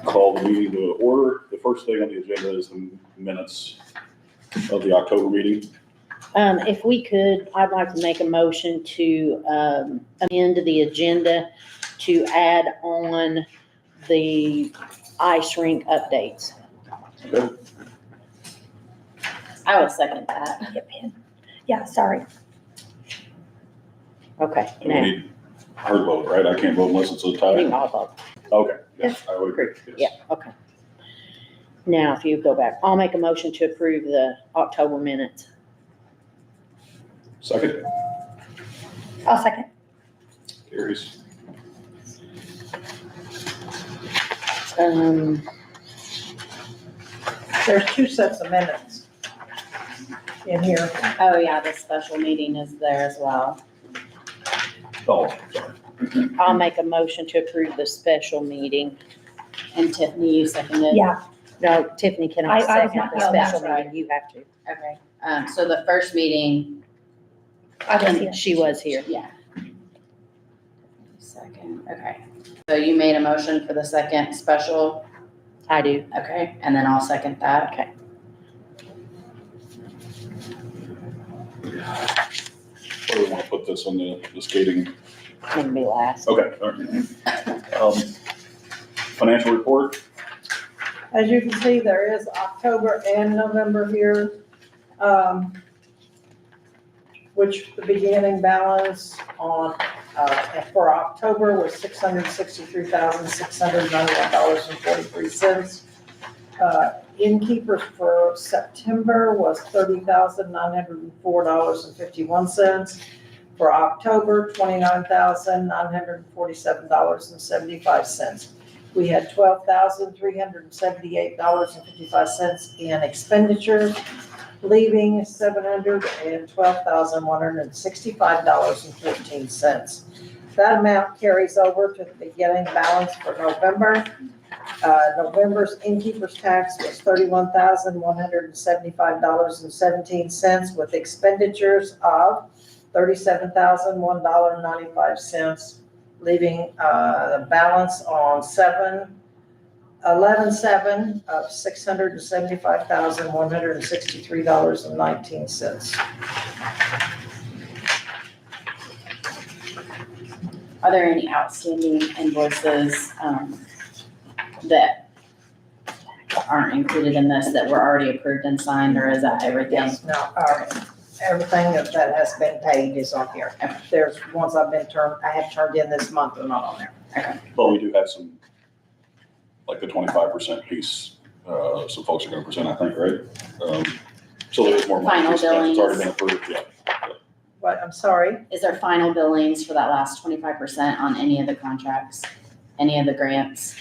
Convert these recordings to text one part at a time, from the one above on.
Call the meeting to order. The first thing on the agenda is the minutes of the October meeting. If we could, I'd like to make a motion to amend the agenda to add on the ice rink updates. Okay. I will second that. Yeah, sorry. Okay. We Now, need her vote, right? I can't vote unless it's a you can tie. all vote. Okay, yes, I would agree. Yes. Yeah, okay. Now, if you go back, I'll make a motion to approve the October minutes. Second, I'll second. carries. There's two sets of minutes in here. Oh, yeah, the special meeting is there as well. Oh, sorry. I'll make a motion to approve the special meeting. And Tiffany, you seconded? Yeah, No, Tiffany I cannot was second not- the oh, that's special right. meeting. You have to. Okay, so the first meeting, I was here. She was here. yeah. Second, okay. So you made a motion for the second special, I do. okay, and then I'll second that. Okay. Where do we want to put this on the skating? Can be last. Okay, all right. Financial report, As you can see, there is October and November here, which the beginning balance on, for October was $663,691.43. Innkeepers for September was $30,904.51. For October, $29,947.75. We had $12,378.55 in expenditures, leaving $712,165.14. That amount carries over to the beginning balance for November. November's innkeeper's tax was $31,175.17 with expenditures of $37,001.95, leaving the balance on 11/7 of $675,163.19. Are there any outstanding invoices, that aren't included in this that were already approved and signed, or is that everything? Yes, no, everything that has been paid is on here. There's ones I have turned in this month, they're not on there. but we do have some, like the 25% piece, some folks are gonna present, I think, right? So there's more money. Final It's already billings. been approved, yeah. But I'm sorry, Is there final billings for that last 25% on any of the contracts, any of the grants?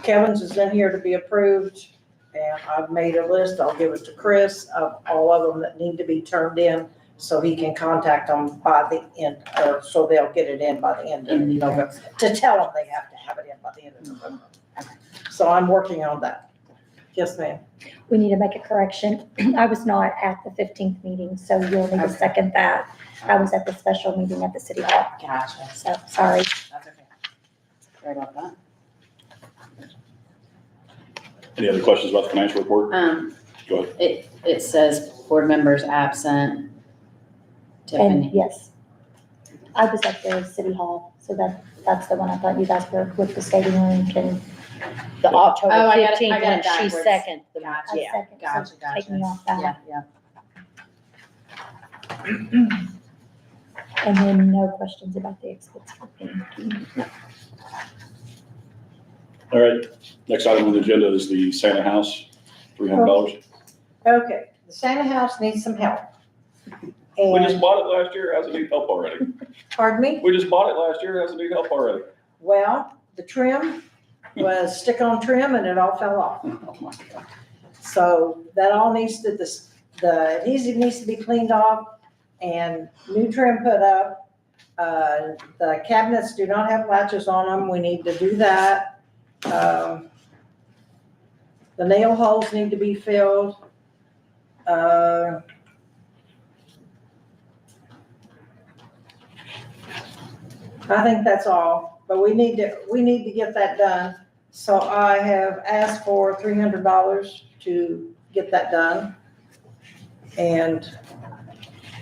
Kevin's is in here to be approved, and I've made a list, I'll give it to Chris, of all of them that need to be turned in, so he can contact them by the end, or so they'll get it in by the end of November, to tell them they have to have it in by the end of November. So I'm working on that. Yes, ma'am. We need to make a correction. I was not at the 15th meeting, so you'll need to Okay. second that. I was at the special meeting at the city hall, Gotcha. so sorry. That's okay. Sorry about that. Any other questions about the financial report? Go ahead. It says board members absent. And Tiffany, yes, I was at the city hall, so that's the one I thought you guys were with the skating rink and The October Oh, I got it 15th one, she backwards. second. I Yeah. second, gotcha, so take me gotcha. off that. Yeah, yeah. And then no questions about the expense for painting. All right, next item on the agenda is the Santa House, $300. Okay, the Santa house needs some help. We just And, bought it last year, how's it need help already? pardon me? We just bought it last year, how's it need help already? Well, the trim was stick-on trim and it all fell off. Oh my God. So that all needs to, the adhesive needs to be cleaned off and new trim put up. The cabinets do not have latches on them. We need to do that. The nail holes need to be filled. I think that's all, but we need to get that done So I have asked for $300 to get that done. And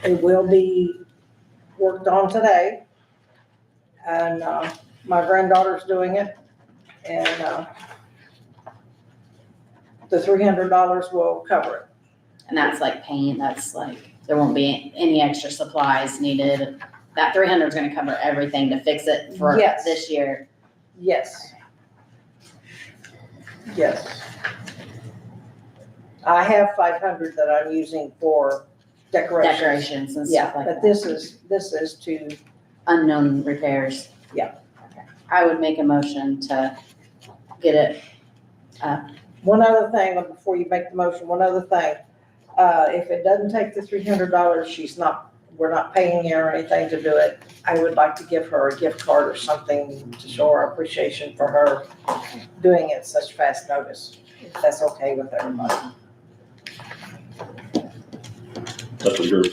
it will be worked on today. And, my granddaughter's doing it. And, the $300 will cover it. And that's like paint, that's like, there won't be any extra supplies needed. That 300 is gonna cover everything to fix it for Yes. this year. Yes. Yes. I have 500 that I'm using for decorations. Decorations and Yeah, stuff like but that. this is to, Unknown repairs. Yeah. Okay. I would make a motion to get it, one other thing, before you make the motion, one other thing. If it doesn't take the $300, we're not paying her or anything to do it. I would like to give her a gift card or something to show our appreciation for her doing it such fast notice. If that's okay with everybody. That's what you're,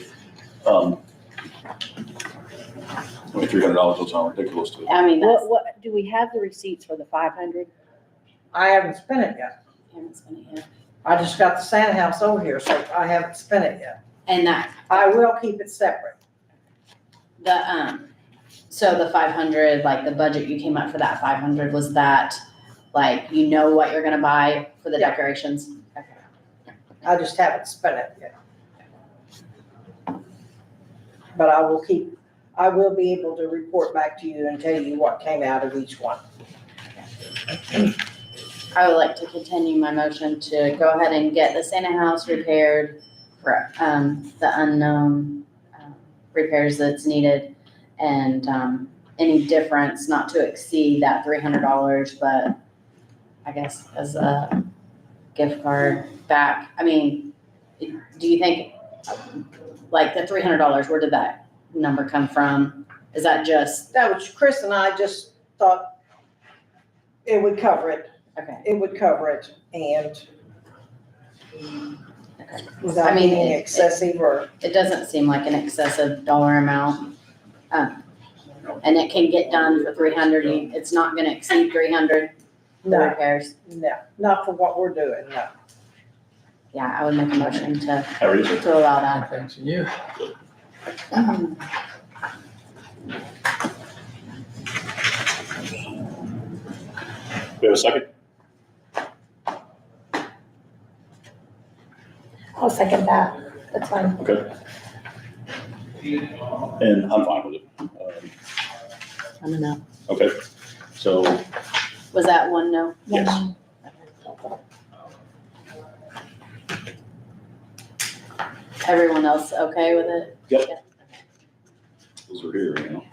$300 don't sound ridiculous to me. I mean, that's, What, do we have the receipts for the 500? I haven't spent it yet. haven't spent it yet. I just got the Santa house over here, so I haven't spent it yet. And that, I will keep it separate. so the 500, like the budget you came up for that 500, was that, like, you know what you're gonna buy for the Yeah. decorations? Okay. I just haven't spent it yet. But I will be able to report back to you and tell you what came out of each one. I would like to continue my motion to go ahead and get the Santa house repaired for, the unknown, repairs that's needed. And, any difference not to exceed that $300, but I guess as a gift card back. I mean, do you think, like, the $300, where did that number come from? Is that just, That was, Chris and I just thought it would cover it. okay, It would cover it and okay. without I mean, being excessive or, It doesn't seem like an excessive dollar amount. And it can get done for 300, it's not gonna exceed 300, the no, repairs. no, not for what we're doing, no. Yeah, I would make a motion to How are you, sir? allow that. Thanks to you. We have a second? I'll second that. That's fine. Okay. And I'm fine with it. I don't know. Okay, so, Was that one no? yes. Everyone else okay with it? Those are here, you know.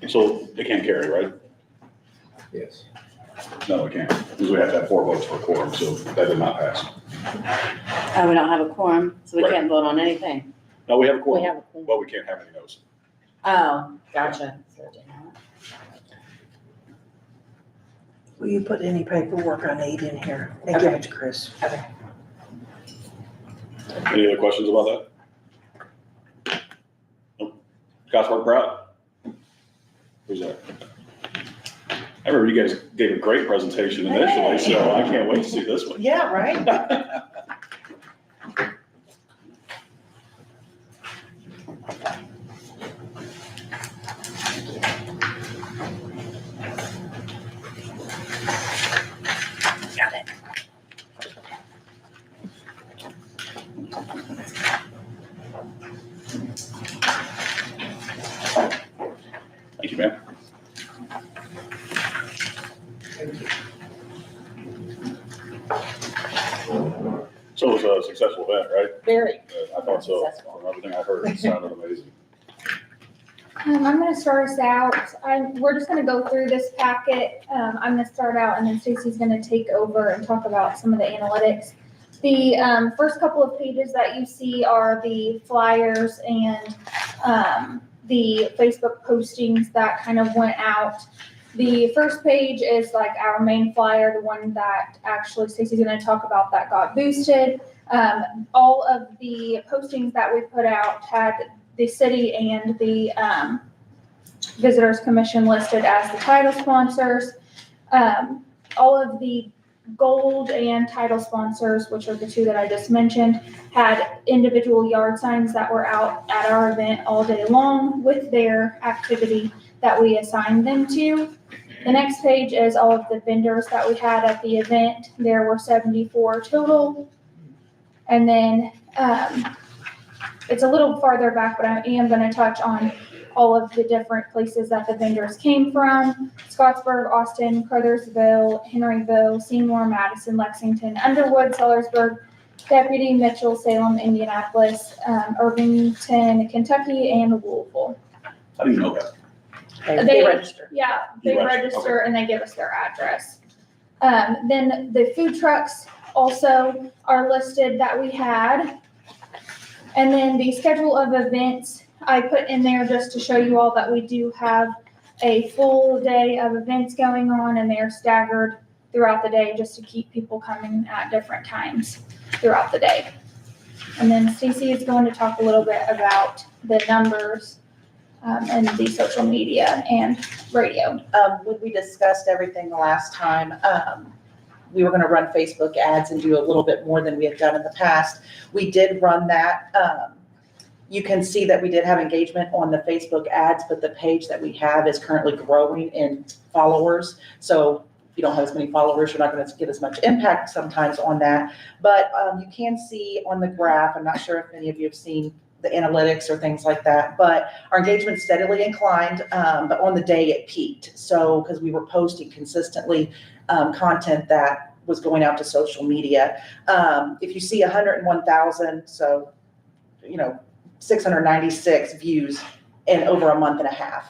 So it can't carry, right? Yes. No, it can't, because we have to have 4 votes for a quorum, so that did not pass. Oh, we don't have a quorum, so we Right. can't vote on anything. No, we have a We quorum, have a quorum. but we can't have any no's. Oh, gotcha. Will you put any paperwork I need in here and give it to Chris? Any other questions about that? Nope. Councilmember Pratt? Who's that? I remember you guys gave a great presentation initially, so I can't wait to see this one. Yeah, right? Thank you, ma'am. So it was a successful event, right? Very. I thought so. Successful. From everything I heard, it sounded amazing. I'm gonna start us out. We're just gonna go through this packet. I'm gonna start out and then Stacy's gonna take over and talk about some of the analytics. The first couple of pages that you see are the flyers and the Facebook postings that kind of went out. The first page is like our main flyer, the one that actually Stacy's gonna talk about that got boosted. All of the postings that we put out had the city and the Visitors Commission listed as the title sponsors. All of the gold and title sponsors, which are the two that I just mentioned, had individual yard signs that were out at our event all day long with their activity that we assigned them to. The next page is all of the vendors that we had at the event. There were 74 total. And then, it's a little farther back, but I am gonna touch on all of the different places that the vendors came from: Scottsburg, Austin, Cartersville, Henryville, Seymour, Madison, Lexington, Underwood, Sellersburg, Deputy, Mitchell, Salem, Indianapolis, Irvington, Kentucky, and Louisville. I didn't know that. They register. Yeah, they You register, register and they give us their address. Then the food trucks also are listed that we had. And then the schedule of events, I put in there just to show you all that we do have a full day of events going on, and they're staggered throughout the day just to keep people coming at different times throughout the day. And then Stacy is going to talk a little bit about the numbers and the social media and radio. When we discussed everything the last time, we were gonna run Facebook ads and do a little bit more than we had done in the past. We did run that. You can see that we did have engagement on the Facebook ads, but the page that we have is currently growing in followers. So if you don't have as many followers, you're not gonna get as much impact sometimes on that. But you can see on the graph, I'm not sure if any of you have seen the analytics or things like that, but our engagement steadily inclined, but on the day it peaked. So, because we were posting consistently content that was going out to social media. If you see 101,000, so, 696 views in over a month and a half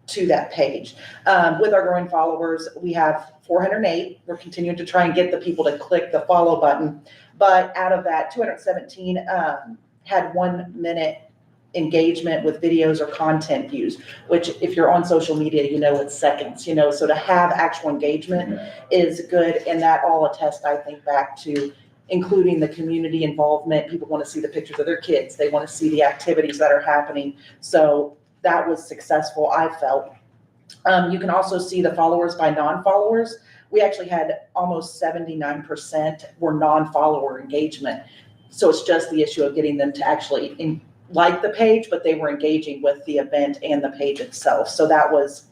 to that page. With our growing followers, we have 408. We're continuing to try and get the people to click the follow button. But out of that, 217 had 1 minute engagement with videos or content views, which if you're on social media, it's seconds, so to have actual engagement is good. And that all attests, I think, back to including the community involvement. People want to see the pictures of their kids. They want to see the activities that are happening. So that was successful, I felt. You can also see the followers by non-followers. We actually had almost 79% were non-follower engagement. So it's just the issue of getting them to actually like the page, but they were engaging with the event and the page itself. So that was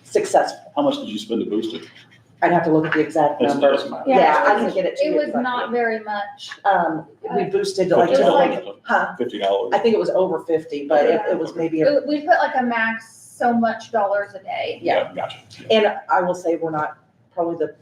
successful. How much did you spend to boost it? I'd have to look at the exact Doesn't- number. doesn't matter. Yeah, I can get it to It you. was not very much. We boosted like to the $50. point, huh? $50. I think it was over 50, but it was maybe, We put like a max so much dollars a day. yeah. Gotcha. And I will say we're not probably the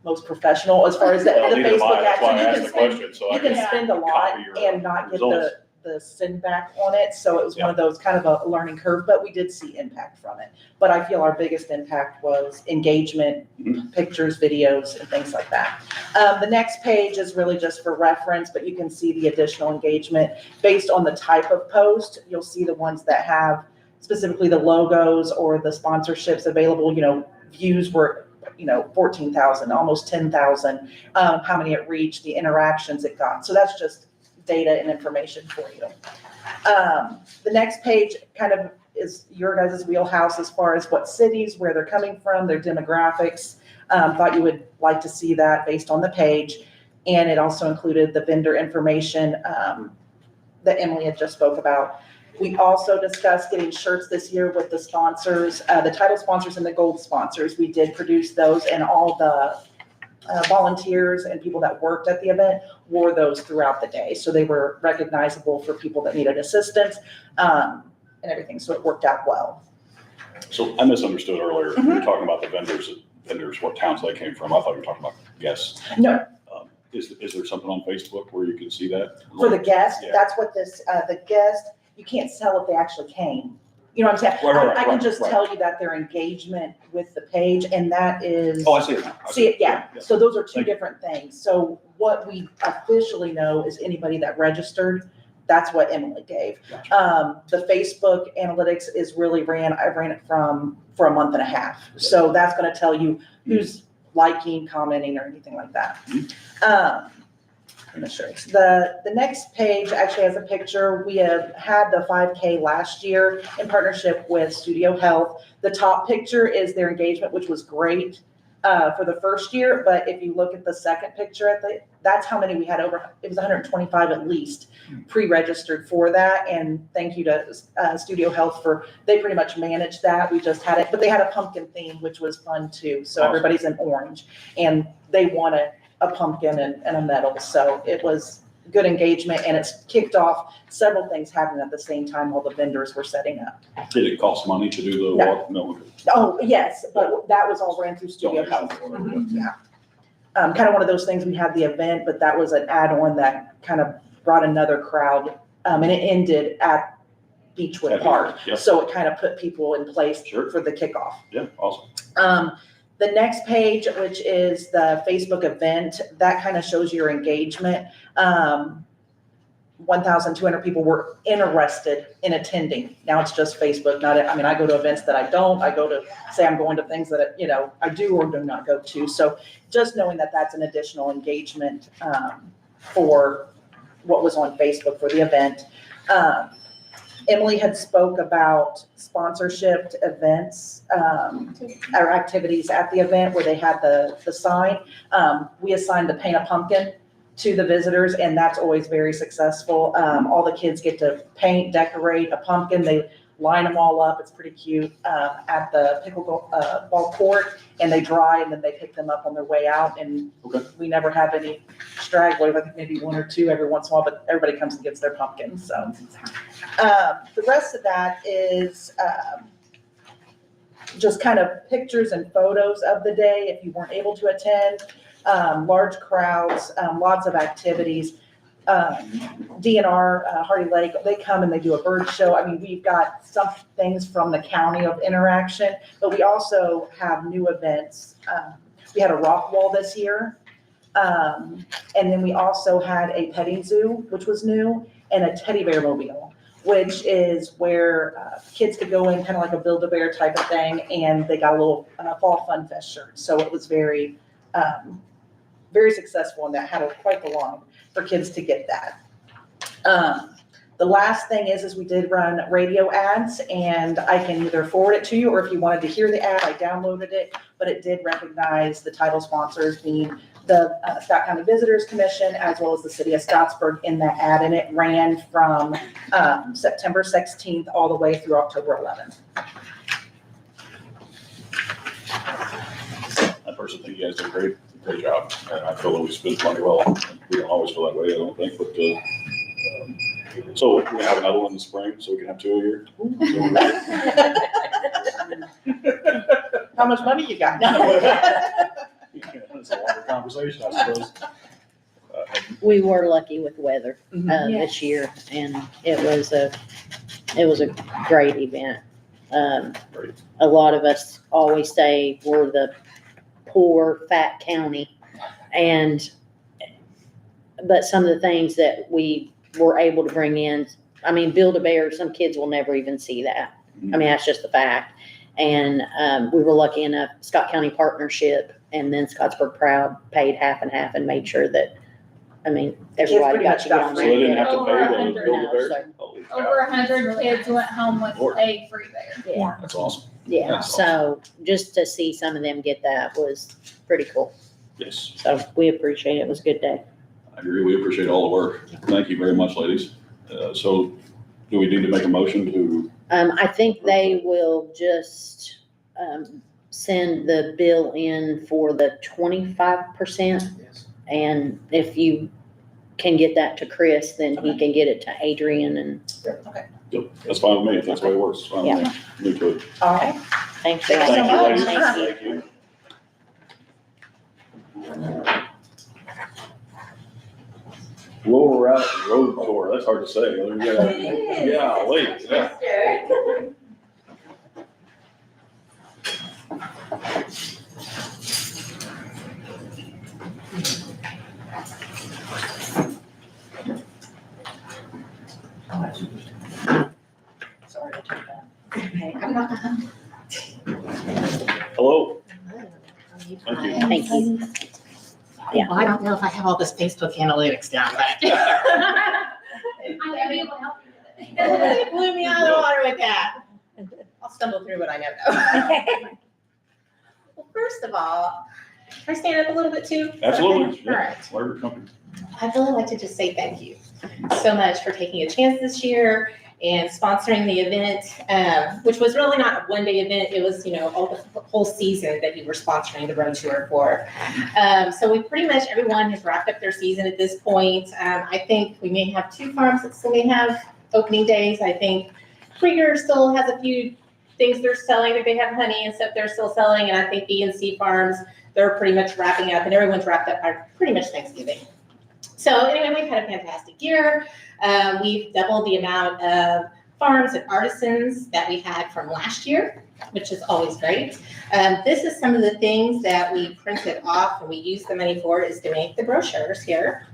most professional as far as the Well, neither am Facebook I. That's why I ads. asked You the can spend, question, so I you can can spend a lot copy your and not get results. the send back on it. So it was one of those kind of a learning curve, but we did see impact from it. But I feel our biggest impact was engagement, pictures, videos, and things like that. The next page is really just for reference, but you can see the additional engagement based on the type of post. You'll see the ones that have specifically the logos or the sponsorships available. Views were 14,000, almost 10,000. How many it reached, the interactions it got. So that's just data and information for you. The next page kind of is your guys' wheelhouse as far as what cities, where they're coming from, their demographics. Thought you would like to see that based on the page. And it also included the vendor information that Emily had just spoke about. We also discussed getting shirts this year with the sponsors, the title sponsors and the gold sponsors. We did produce those, and all the volunteers and people that worked at the event wore those throughout the day. So they were recognizable for people that needed assistance and everything. So it worked out well. So I misunderstood earlier. Mm-hmm. You were talking about the vendors, what towns they came from. I thought you were talking about guests. No, Is there something on Facebook where you can see that? for the guest, Yeah. that's what this, the guest, you can't tell if they actually came. You know what I'm saying? Right, I can right, just right. tell you that their engagement with the page, and that is. Oh, I see it now. I See it, yeah. So those are two Thank you. different things. So what we officially know is anybody that registered, that's what Emily gave. The Facebook analytics I ran it for a month and a half. So that's gonna tell you who's liking, commenting, or anything like that. insurance. The next page actually has a picture. We have had the 5K last year in partnership with Studio Health. The top picture is their engagement, which was great for the first year, but if you look at the second picture that's how many we had over, it was 125 at least pre-registered for that. And thank you to Studio Health they pretty much managed that. We just had it, but they had a pumpkin theme, which was fun too. So Awesome. everybody's in orange and they won a pumpkin and a medal. So it was good engagement, and it's kicked off several things happening at the same time while the vendors were setting up. Did it cost money to do the No. walk? No. Oh, yes, but that was all ran through Studio Health. Yeah. Kind of one of those things, we had the event, but that was an add-on that kind of brought another crowd. And it ended at Beechwood Park. Yep. So it kind of put people in place Sure. for the kickoff. Yeah, awesome. The next page, which is the Facebook event, that kind of shows your engagement. 1,200 people were interested in attending. Now it's just Facebook, I go to events that I don't, say I'm going to things that, I do or do not go to. So just knowing that that's an additional engagement for what was on Facebook for the event. Emily had spoke about sponsorship events or activities at the event where they had the sign. We assigned the Paint a Pumpkin to the visitors, and that's always very successful. All the kids get to paint, decorate a pumpkin. They line them all up. It's pretty cute at the pickleball court, and they dry, and then they pick them up on their way out. And Okay. we never have any stragglers. I think maybe one or two every once in a while, but everybody comes and gets their pumpkin. So the rest of that is just kind of pictures and photos of the day if you weren't able to attend. Large crowds, lots of activities. DNR, Hardy Lake, they come and they do a bird show. I mean, we've got some things from the county of interaction, but we also have new events. We had a rock wall this year. And then we also had a petting zoo, which was new, and a teddy bear mobile, which is where kids could go in, kind of like a Build-A-Bear type of thing, and they got a little Fall Fun Fest shirt. So it was very successful, and that had quite the line for kids to get that. The last thing is we did run radio ads, and I can either forward it to you, or if you wanted to hear the ad, I downloaded it, but it did recognize the title sponsors being the Scott County Visitors Commission, as well as the city of Scottsburg in that ad, and it ran from September 16th all the way through October 11th. I personally think you guys did a great job. And I feel that we spent money well. We don't always feel that way, I don't think, but, so we're gonna have another one in the spring, so we can have 2 a year. How much money you got? It's a longer conversation, I suppose. We were lucky with weather Mhm. this year, and it was a great event. Great. A lot of us always say we're the poor, fat county, but some of the things that we were able to bring in, I mean, Build-A-Bear, some kids will never even see that. I mean, that's just the fact. And we were lucky enough, Scott County Partnership and then Scottsburg Proud paid half and half and made sure that, I mean, everybody pretty got much to get got on So they didn't have to Over pay the 100. Build-A-Bear? No, Holy cow. Over 100 kids went home with Lord. a free bear. Yeah, That's awesome. yeah. That's So just to see some of them get that was pretty cool. Yes, So we appreciate it. It was a good day. I agree. We appreciate all the work. Thank you very much, ladies. So do we need to make a motion to, I think they will just, send the bill in for the 25%. Yes. And if you can get that to Chris, then he can get it to Adrian, and Yep, that's fine with me, if that's the way it works. It's fine with me. Me too. All right. thanks for Thank you so that. Thank you, ladies. Thank you. Thank you. Whoa, we're out road tour, that's hard to say. Yeah, wait, yeah. Sorry to take that. Hello. Hello, thank you. Thank you. Yeah. Well, I don't know if I have all this Facebook analytics down, but. It blew me out of the water with that. I'll stumble through what I know though. Well, first of all, can I stand up a little bit too? Absolutely. All right. Whatever company. I'd really like to just say thank you so much for taking a chance this year and sponsoring the event, which was really not a one-day event. It was, all the whole season that you were sponsoring the road tour for. So we pretty much, everyone has wrapped up their season at this point. I think we may have 2 farms that still may have opening days. I think Krieger still has a few things they're selling. They have honey and stuff they're still selling. And I think B&C Farms, they're pretty much wrapping up, and everyone's wrapped up by pretty much Thanksgiving. So anyway, we've had a fantastic year. We've doubled the amount of farms and artisans that we had from last year, which is always great. This is some of the things that we printed off and we used the money for, is to make the brochures here.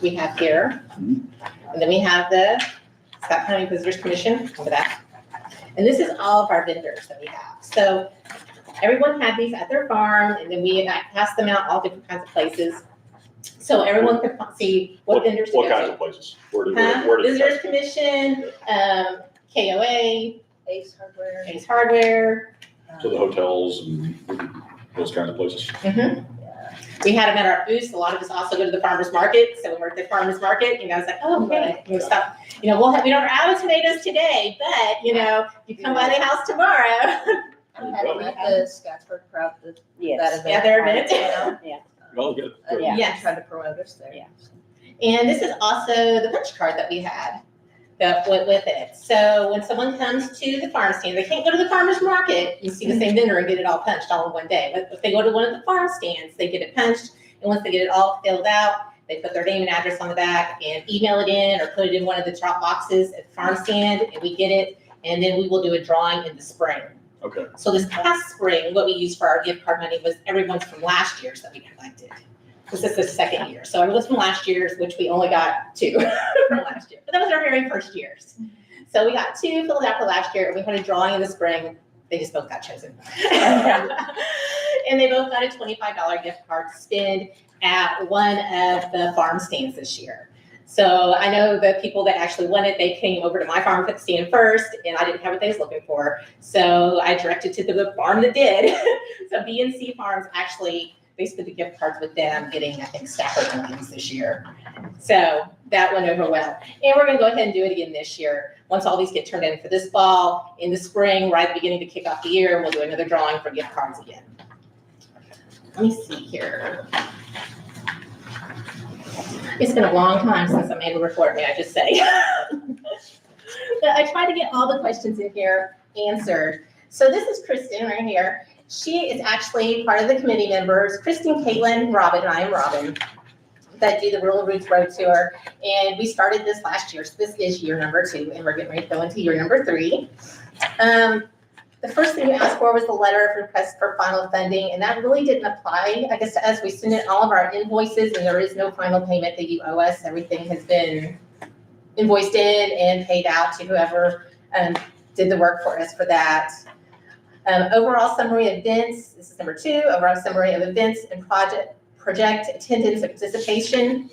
We have here, and then we have the Scott County Visitors Commission over that. And this is all of our vendors that we have. So everyone had these at their farm, and then we passed them out all different kinds of places. So everyone could see what vendors to go What kinds to. of places? Where did Visitors Commission, KOA, Ace Hardware. Ace Hardware. To the hotels and those kinds of places? We had them at our booths. A lot of us also go to the farmer's market. So we worked at the farmer's market, it's like, oh, okay, stop. We don't have tomatoes today, but, you come by the house tomorrow. The Scottsburg crowd, Yes. Yeah, they're events. Oh, good. Yeah. Yes. Trying to promote us there. Yeah. And this is also the punch card that we had that went with it. So when someone comes to the farm stand, they can't go to the farmer's market and see the same vendor and get it all punched all in one day. But if they go to one of the farm stands, they get it punched. And once they get it all filled out, they put their name and address on the back and email it in or put it in one of the drop boxes at the farm stand, and we get it. And then we will do a drawing in the spring. Okay. So this past spring, what we used for our gift card money was everyone's from last year's that we collected. This is the second year. So everyone's from last year's, which we only got 2 from last year. But that was our very first year's. So we got 2 filled out for last year, and we had a drawing in the spring. They just both got chosen. And they both got a $25 gift card to spend at one of the farm stands this year. So I know the people that actually won it, they came over to my farm to stand first, and I didn't have what they was looking for. So I directed to the farm that did. So B&C Farms actually, they spent the gift cards with them, getting, I think, Stafford Onions this year. So that went over well. And we're gonna go ahead and do it again this year. Once all these get turned in for this fall, in the spring, right at the beginning to kick off the year, we'll do another drawing for gift cards again. Let me see here. It's been a long time since I'm able to report, may I just say. But I tried to get all the questions in here answered. So this is Kristen right here. She is actually part of the committee members, Kristen, Caitlin, Robin, and I am Robin, that do the Rural Roots Road Tour. And we started this last year, so this is year number 2, and we're getting ready to go into year number 3. The first thing we asked for was the letter of request for final funding, and that really didn't apply, I guess, to us. We sent in all of our invoices, and there is no final payment that you owe us. Everything has been invoiced in and paid out to whoever did the work for us for that. Overall summary of events, this is number 2, overall summary of events and project attendance and participation.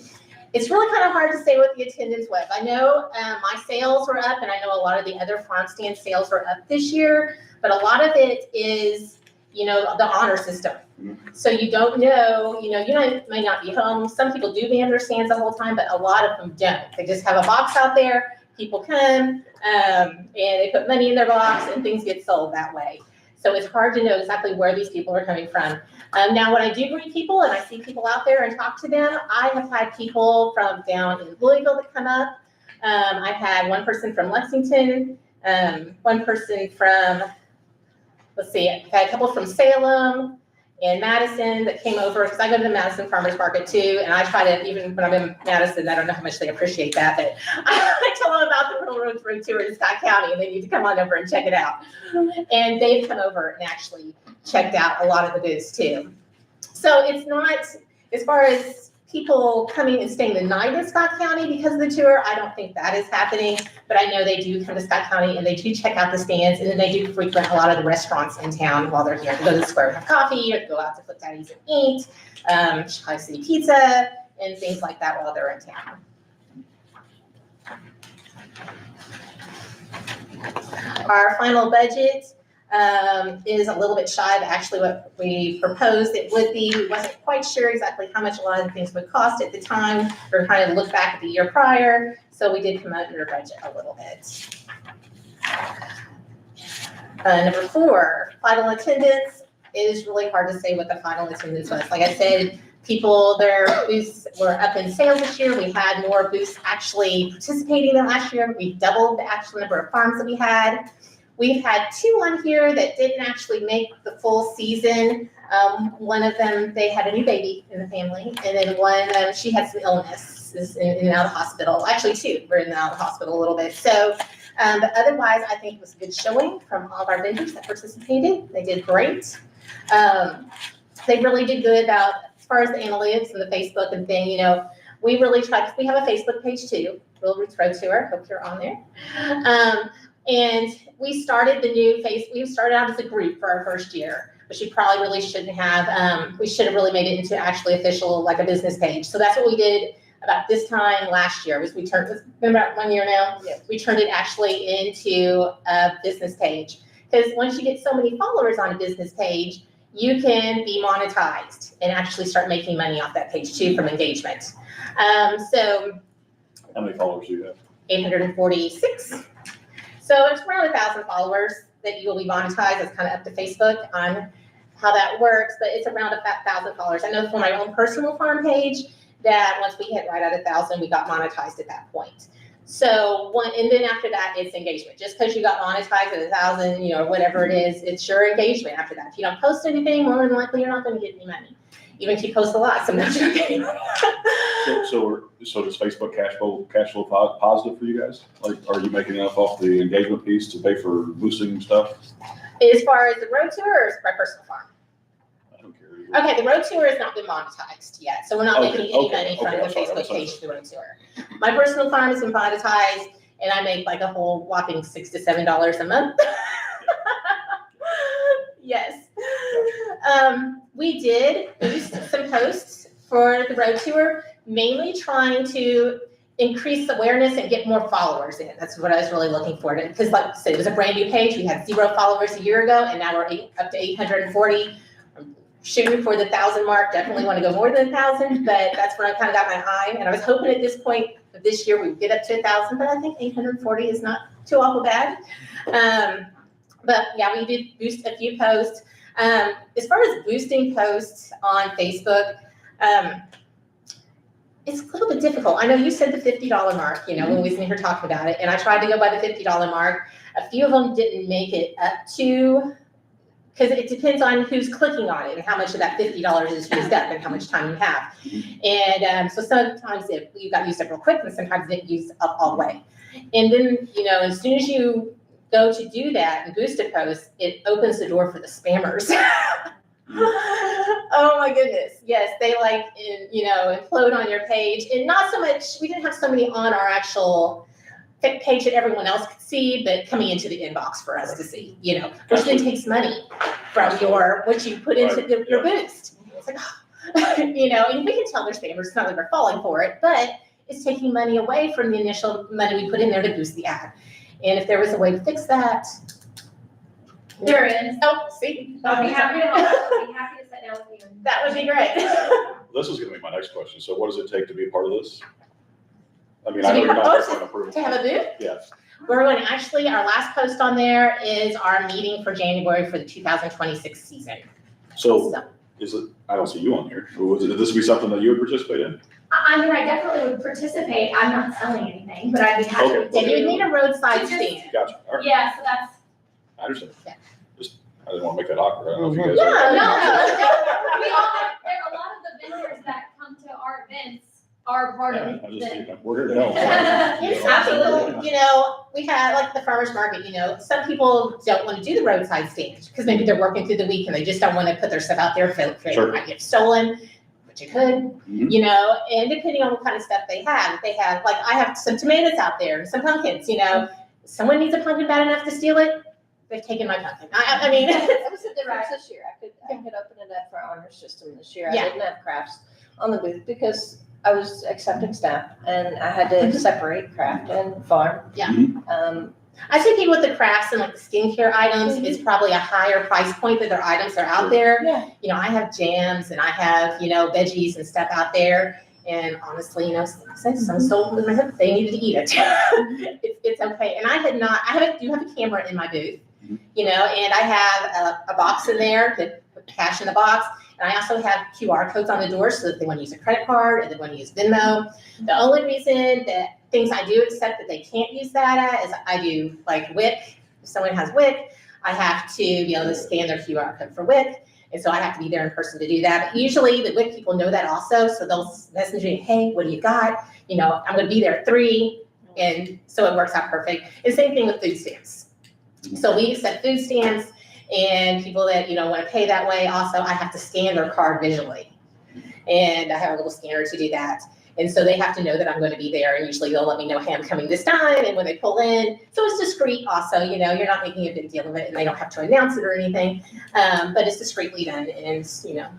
It's really kind of hard to say what the attendance was. I know my sales were up, and I know a lot of the other farm stand sales were up this year, but a lot of it is, the honor system. So you don't know, you may not be home. Some people do man their stands the whole time, but a lot of them don't. They just have a box out there, people come, and they put money in their box, and things get sold that way. So it's hard to know exactly where these people are coming from. Now, when I do greet people and I see people out there and talk to them, I have had people from down in Louisville that come up. I've had one person from Lexington, one person from, I've had a couple from Salem and Madison that came over, because I go to the Madison Farmers Market too, and I try to, even when I'm in Madison, I don't know how much they appreciate that, but I tell them about the Rural Roads Road Tour in Scott County, and they need to come on over and check it out. And they've come over and actually checked out a lot of the booths too. So it's not, as far as people coming and staying the night in Scott County because of the tour. I don't think that is happening, but I know they do come to Scott County and they do check out the stands, and then they do frequent a lot of the restaurants in town while they're here. They go to the square and have coffee, or go out to Flip Daddy's and eat, Chicago City Pizza, and things like that while they're in town. Our final budget is a little bit shy of actually what we proposed it would be. We wasn't quite sure exactly how much a lot of the things would cost at the time. We were trying to look back at the year prior, so we did come under budget a little bit. Number 4, final attendance. It is really hard to say what the final attendance was. Like I said, their booths were up in sales this year. We had more booths actually participating than last year. We doubled the actual number of farms that we had. We've had 2 on here that didn't actually make the full season. One of them, they had a new baby in the family, and then one, she had some illness, is in and out of the hospital. Actually, 2 were in and out of the hospital a little bit. So, but otherwise, I think it was a good showing from all of our vendors that participated. They did great. They really did good about, as far as the analytics and the Facebook and thing, you know, we really tried, because we have a Facebook page too, Real Roots Road Tour, hope you're on there. And we started we started out as a group for our first year, which we probably really shouldn't have. We should have really made it into actually official, like a business page. So that's what we did about this time last year, was it's been about 1 year now. Yes. We turned it actually into a business page. Because once you get so many followers on a business page, you can be monetized and actually start making money off that page too from engagement. So How many followers do you have? 846. So it's around 1,000 followers that you will be monetized. It's kind of up to Facebook on how that works, but it's around 1,000 followers. I know for my own personal farm page that once we hit right at 1,000, we got monetized at that point. So and then after that, it's engagement. Just because you got monetized at 1,000, you know, whatever it is, it's your engagement after that. If you don't post anything, more than likely you're not going to get any money. Even if you post a lot, sometimes you're getting money. So does Facebook cash flow positive for you guys? Like, are you making enough off the engagement piece to pay for boosting stuff? As far as the road tour or my personal farm? I don't care. Okay, the road tour has not been monetized yet, so we're not making any money from the I'm sorry, Facebook page to the road tour. My personal farm has been monetized, and I make like a whole whopping $6 to $7 a month. Yes. We did boost some posts for the road tour, mainly trying to increase awareness and get more followers in. That's what I was really looking for. Because like I said, it was a brand new page. We had 0 followers a year ago, and now we're up to 840. I'm shooting for the 1,000 mark. Definitely want to go more than 1,000, but that's where I kind of got my eye. And I was hoping at this point of this year we would get up to 1,000, but I think 840 is not too awful bad. But yeah, we did boost a few posts. As far as boosting posts on Facebook, it's a little bit difficult. I know you said the $50 mark, you know, when we was in here talking about it, and I tried to go by the $50 mark. A few of them didn't make it up to, because it depends on who's clicking on it and how much of that $50 is used up and how much time you have. And so sometimes you got used up real quick, and sometimes it used up all the way. And then, you know, as soon as you go to do that and boost a post, it opens the door for the spammers. Oh my goodness. Yes, they implode on your page. And not so much, we didn't have so many on our actual page that everyone else could see, but coming into the inbox for us to see, you know, which then takes money from what you put into your boost. It's like, you know, and we can tell they're spammers, it's not that we're falling for it, but it's taking money away from the initial money we put in there to boost the ad. And if there was a way to fix that. There is. Oh, see. I'll be happy to help. I'll be happy to sit down with you. That would be great. This is gonna be my next question. So what does it take to be a part of this? I mean, To I know be you're not part- there for an approval. To have a booth? Yes. We're going to actually, our last post on there is our meeting for January for the 2026 season. So is it, I don't see you on here. Would this be something that you would participate in? I mean, I definitely would participate. I'm not selling anything, but I'd be happy Okay. to. Yeah, you would need a roadside Just- stand. Gotcha. All right. Yeah, so that's. I understand. Yeah. Just, I didn't want to make that awkward. I don't know if you No, guys. no. We all, a lot of the vendors that come to our events are part of I just, the. we're here to help. Yes, some people, you know, we had like the farmer's market, you know, some people don't want to do the roadside stand because maybe they're working through the week and they just don't want to put their stuff out there, fear Sure. it might get stolen. what you could, Mhm. you know, and depending on what kind of stuff they have. If they have, like, I have some tomatoes out there, some pumpkins, you know, someone needs a pumpkin bad enough to steal it, they've taken my pumpkin. I mean, That was the difference this year. I could open it up for honor system this year. I Yeah. didn't have crafts on the booth because I was accepting staff and I had to separate craft and farm. Yeah. I I see people with the crafts and like the skincare items is probably a higher price point that their items are out there. Yeah. You know, I have jams and I have, you know, veggies and stuff out there. And honestly, you know, some sold in my hood, they needed to eat it. It's okay. And I do have a camera in my booth, you know, and I have a box in there that put cash in the box. And I also have QR codes on the door so that they want to use a credit card and they want to use Venmo. The only reason that things I do accept that they can't use that at is I do like WIC. If someone has WIC, I have to be able to scan their QR code for WIC. And so I have to be there in person to do that. But usually the WIC people know that also. So they'll message me, hey, what do you got? You know, I'm going to be there at 3. And so it works out perfect. And same thing with food stamps. So we accept food stamps and people that, you know, want to pay that way. Also, I have to scan their card visually. And I have a little scanner to do that. And so they have to know that I'm going to be there. And usually they'll let me know, hey, I'm coming this time. And when they pull in, so it's discreet also, you know, you're not making a big deal of it and they don't have to announce it or anything. But it's discreetly done and, you know,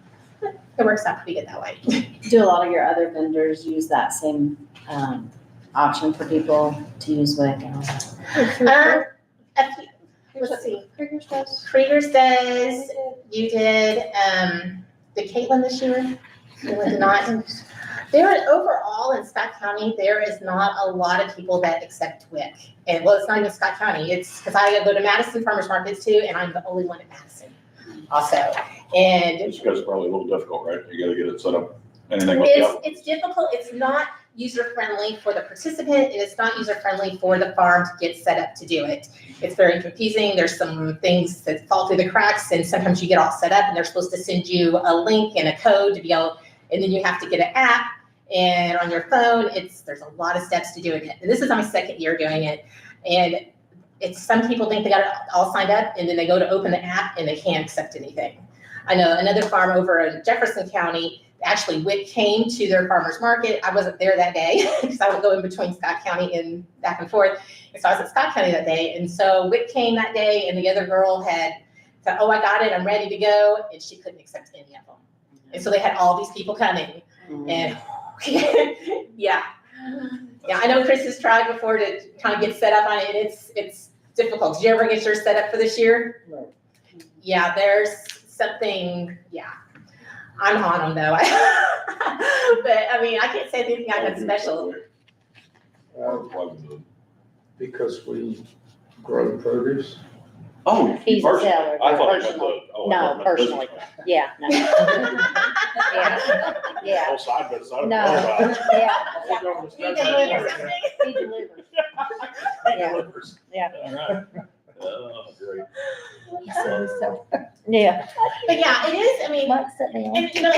it works out pretty good that way. Do a lot of your other vendors use that same, option for people to use WIC and all that? Let's see. Krieger's does. Krieger's does, you did, did Caitlin this year? Caitlin did not. There is, overall in Scott County, there is not a lot of people that accept WIC. And well, it's not even Scott County, it's because I go to Madison Farmers Markets too, and I'm the only one at Madison also. And It's because it's probably a little difficult, right? You gotta get it set up, anything with that. it's difficult, it's not user-friendly for the participant, and it's not user-friendly for the farm to get set up to do it. It's very confusing, there's some things that fall through the cracks, and sometimes you get all set up, and they're supposed to send you a link and a code to be able, and then you have to get an app, and on your phone, there's a lot of steps to doing it. And this is my second year doing it, and it's, some people think they got it all signed up, and then they go to open the app, and they can't accept anything. I know another farm over in Jefferson County, actually WIC came to their farmer's market. I wasn't there that day because I would go in between Scott County and back and forth. And so I was at Scott County that day. And so WIC came that day and the other girl had said, oh, I got it, I'm ready to go. And she couldn't accept any of them. And so they had all these people coming and yeah. Yeah, I know Chris has tried before to kind of get set up on it. It's difficult. Did you ever get yours set up for this year? No. Yeah, there's something, yeah. I'm on them though. But I mean, I can't say anything I did special. Because we grow produce. Oh, you He's a personally? seller, I thought you meant personally. the. oh, I No, thought you meant personally. business. Yeah, no. Yeah, yeah, Whole side business, I don't No. know about it. yeah. He delivers something. He delivers. He Yeah. delivers. Yeah. All right. Oh, great. So, Yeah, But yeah, it is, I mean, Mike sent me on. and you know,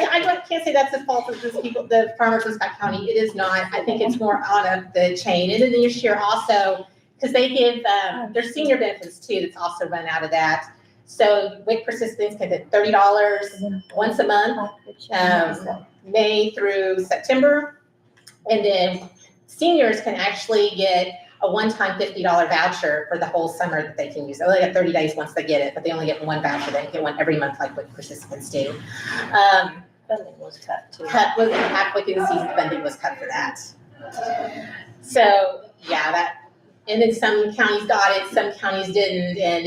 can't say that's the fault of just people, the farmers in Scott County. It is not. I think it's more on the chain. And then this year also, because they give, there's senior benefits too, that's also run out of that. So WIC participants can get $30 once a month, May through September. And then seniors can actually get a one-time $50 voucher for the whole summer that they can use. They only get 30 days once they get it, but they only get one voucher. They get one every month like WIC participants do. Funding was cut too. Cut was halfway through the season, funding was cut for that. So, yeah, that, and then some counties got it, some counties didn't, and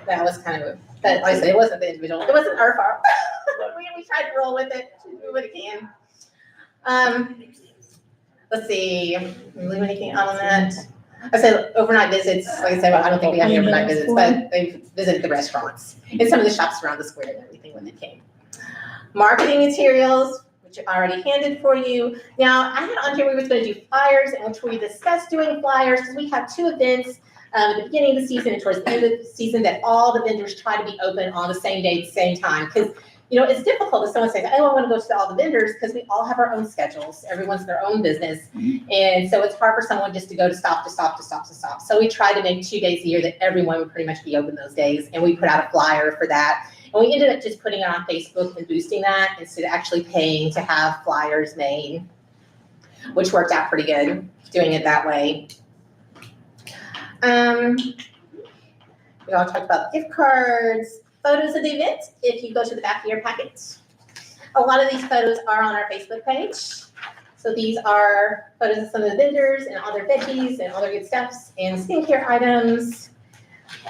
that was kind of, but like I said, it wasn't the individual, it wasn't our fault. We tried to roll with it, do what it can. Let's see, leave anything out on that? I said overnight visits, like I said, I don't think we have any overnight visits, but they visited the restaurants and some of the shops around the square and everything when they came. Marketing materials, which I already handed for you. Now, I had on here, we were gonna do flyers, and which we discussed doing flyers, because we have 2 events at the beginning of the season and towards the end of the season that all the vendors try to be open on the same day, same time. Because, you know, it's difficult if someone says, oh, I want to go to all the vendors, because we all have our own schedules. Everyone's their own business. And so it's hard for someone just to go to stop. So we try to make 2 days a year that everyone would pretty much be open those days. And we put out a flyer for that. And we ended up just putting it on Facebook and boosting that instead of actually paying to have flyers made, which worked out pretty good, doing it that way. We all talked about gift cards, photos of the event, if you go to the back of your packet. A lot of these photos are on our Facebook page. So these are photos of some of the vendors and all their veggies and all their good stuffs and skincare items.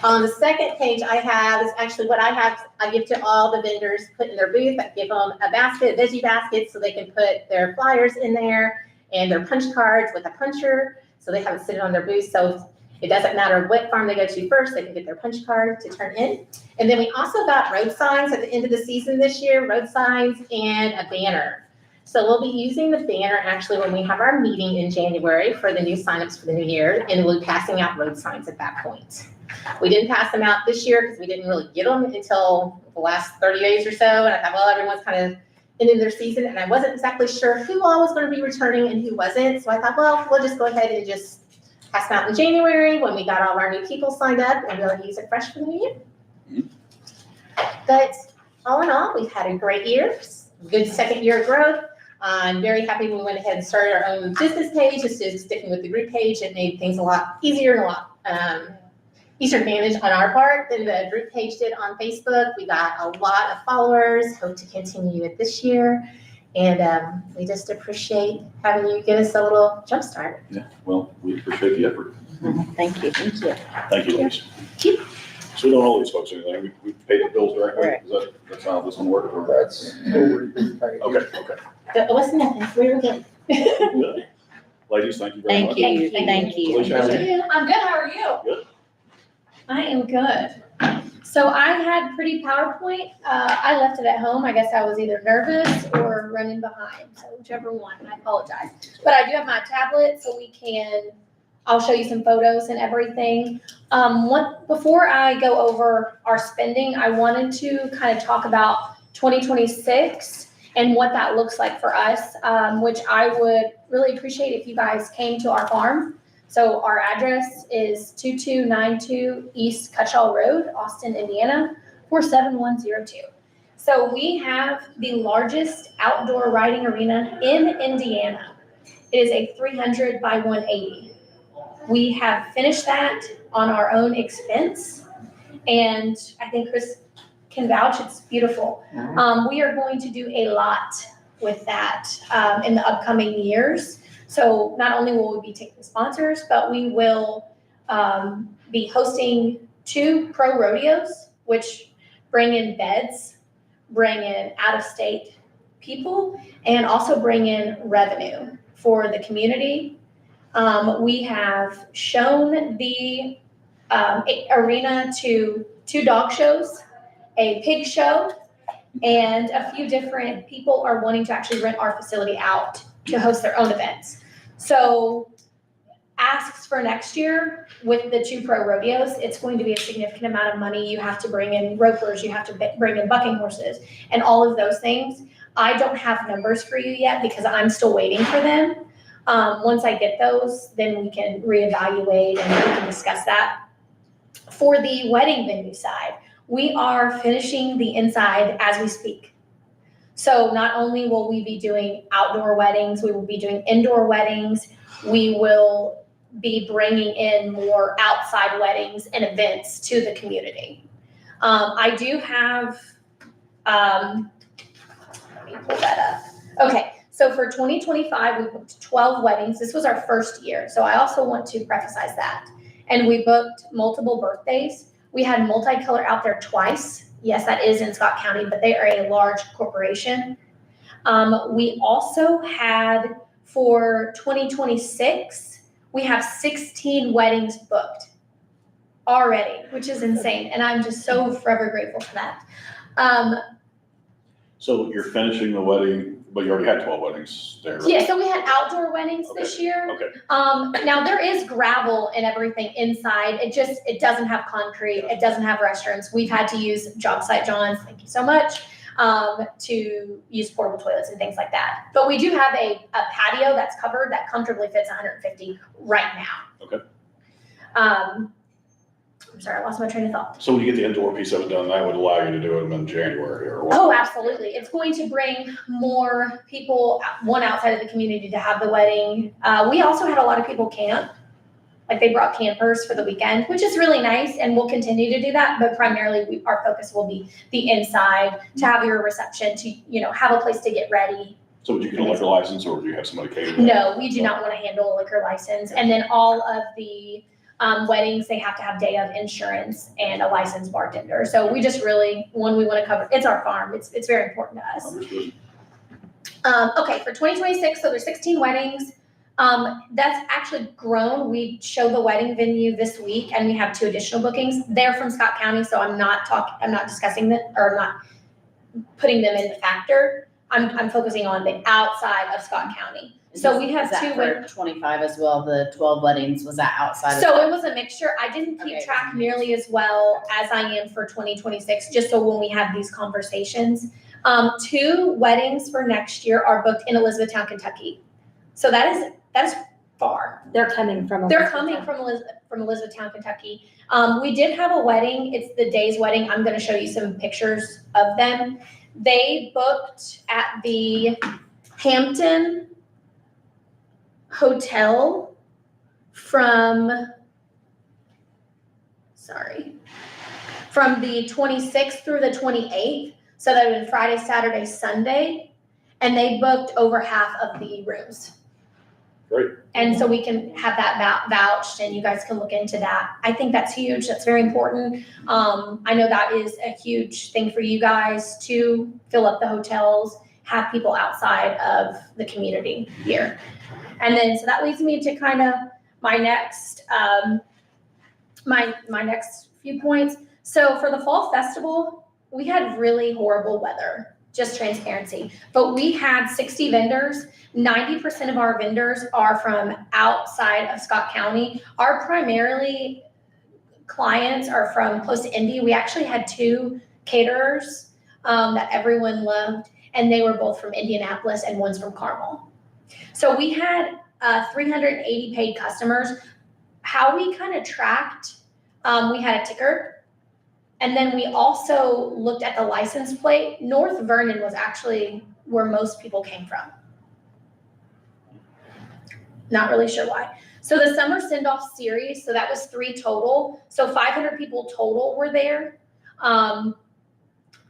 On the second page I have is actually what I give to all the vendors, put in their booth. I give them a basket, veggie basket, so they can put their flyers in there and their punch cards with a puncher, so they have it sitting on their booth. So it doesn't matter what farm they go to first, they can get their punch card to turn in. And then we also got road signs at the end of the season this year, road signs and a banner. So we'll be using the banner actually when we have our meeting in January for the new signups for the new year, and we'll be passing out road signs at that point. We didn't pass them out this year because we didn't really get them until the last 30 days or so. And I thought, well, everyone's kind of ending their season, and I wasn't exactly sure who all was going to be returning and who wasn't. So I thought, well, we'll just go ahead and just pass them out in January when we got all of our new people signed up, and we'll use it fresh for the new year. But all in all, we've had a great year, good second year of growth. I'm very happy we went ahead and started our own business page instead of sticking with the group page. It made things a lot easier and a lot easier to manage on our part than the group page did on Facebook. We got a lot of followers, hope to continue it this year. And we just appreciate having you give us a little jump start. Yeah, well, we appreciate the effort. Thank you. Thank you, ladies. So we don't owe these folks anything, we paid the bills directly, Correct. that's how this one works? or- That's already been paid. Okay. It wasn't nothing, we were good. Good. Ladies, thank you very much. Thank you, thank you. Alicia, how are you? I'm good, how are you? Good. I am good. So I had pretty PowerPoint. I left it at home. I guess I was either nervous or running behind. So whichever one, I apologize. But I do have my tablet so I'll show you some photos and everything. Before I go over our spending, I wanted to kind of talk about 2026 and what that looks like for us, which I would really appreciate if you guys came to our farm. So our address is 2292 East Cutshall Road, Austin, Indiana, 47102. So we have the largest outdoor riding arena in Indiana. It is a 300 by 180. We have finished that on our own expense, and I think Chris can vouch, it's beautiful. We are going to do a lot with that in the upcoming years. So not only will we be taking sponsors, but we will be hosting 2 pro rodeos, which bring in beds, bring in out-of-state people, and also bring in revenue for the community. We have shown the arena to 2 dog shows, a pig show, and a few different people are wanting to actually rent our facility out to host their own events. So asks for next year with the 2 pro rodeos, it's going to be a significant amount of money. You have to bring in ropers, you have to bring in bucking horses, and all of those things. I don't have numbers for you yet because I'm still waiting for them. Once I get those, then we can reevaluate and we can discuss that. For the wedding venue side, we are finishing the inside as we speak. So not only will we be doing outdoor weddings, we will be doing indoor weddings. We will be bringing in more outside weddings and events to the community. I do have, let me pull that up. Okay, so for 2025, we booked 12 weddings. This was our first year, so I also want to preface that. And we booked multiple birthdays. We had Multicolor out there twice. Yes, that is in Scott County, but they are a large corporation. We also had, for 2026, we have 16 weddings booked already, which is insane. And I'm just so forever grateful for that. So you're finishing the wedding, but you already had 12 weddings there, right? Yeah, so we had outdoor weddings this year. Okay, Now there is gravel and everything inside. It doesn't have concrete. It doesn't have restrooms. We've had to use job site Johns, thank you so much, to use portable toilets and things like that. But we do have a patio that's covered that comfortably fits 150 right now. Okay. I'm sorry, I lost my train of thought. So when you get the indoor piece of it done, that would allow you to do it in January or what? Oh, absolutely. It's going to bring more people, one outside of the community to have the wedding. We also had a lot of people camp. Like they brought campers for the weekend, which is really nice, and we'll continue to do that. But primarily, our focus will be the inside, to have your reception, to, you know, have a place to get ready. So would you get a liquor license or would you have somebody cater? No, we do not want to handle a liquor license. And then all of the weddings, they have to have day of insurance and a licensed bartender. So we just really, one, we want to cover, it's our farm. It's very important to us. Understood. Okay, for 2026, so there's 16 weddings. That's actually grown. We show the wedding venue this week and we have 2 additional bookings. They're from Scott County, so I'm not discussing that, or not putting them in the factor. I'm focusing on the outside of Scott County. So we have Is that 2 for 25 as well, the 12 weddings, was that outside of? So it was a mixture. I didn't keep Okay. track nearly as well as I am for 2026, just so when we have these conversations. 2 weddings for next year are booked in Elizabethtown, Kentucky. So that is far. They're coming from. They're coming from Elizabethtown, Kentucky. We did have a wedding. It's the day's wedding. I'm gonna show you some pictures of them. They booked at the Hampton Hotel from the 26th through the 28th. So that would have been Friday, Saturday, Sunday. And they booked over half of the rooms. Great. And so we can have that vouched and you guys can look into that. I think that's huge. That's very important. I know that is a huge thing for you guys to fill up the hotels, have people outside of the community here. And then, so that leads me to kind of my next, my next few points. So for the fall festival, we had really horrible weather, just transparency. But we had 60 vendors. 90% of our vendors are from outside of Scott County. Our primarily clients are from close to Indy. We actually had 2 caterers that everyone loved, and they were both from Indianapolis and one's from Carmel. So we had 380 paid customers. How we kind of tracked, we had a ticker, and then we also looked at the license plate. North Vernon was actually where most people came from. Not really sure why. So the summer send-off series, so that was 3 total. So 500 people total were there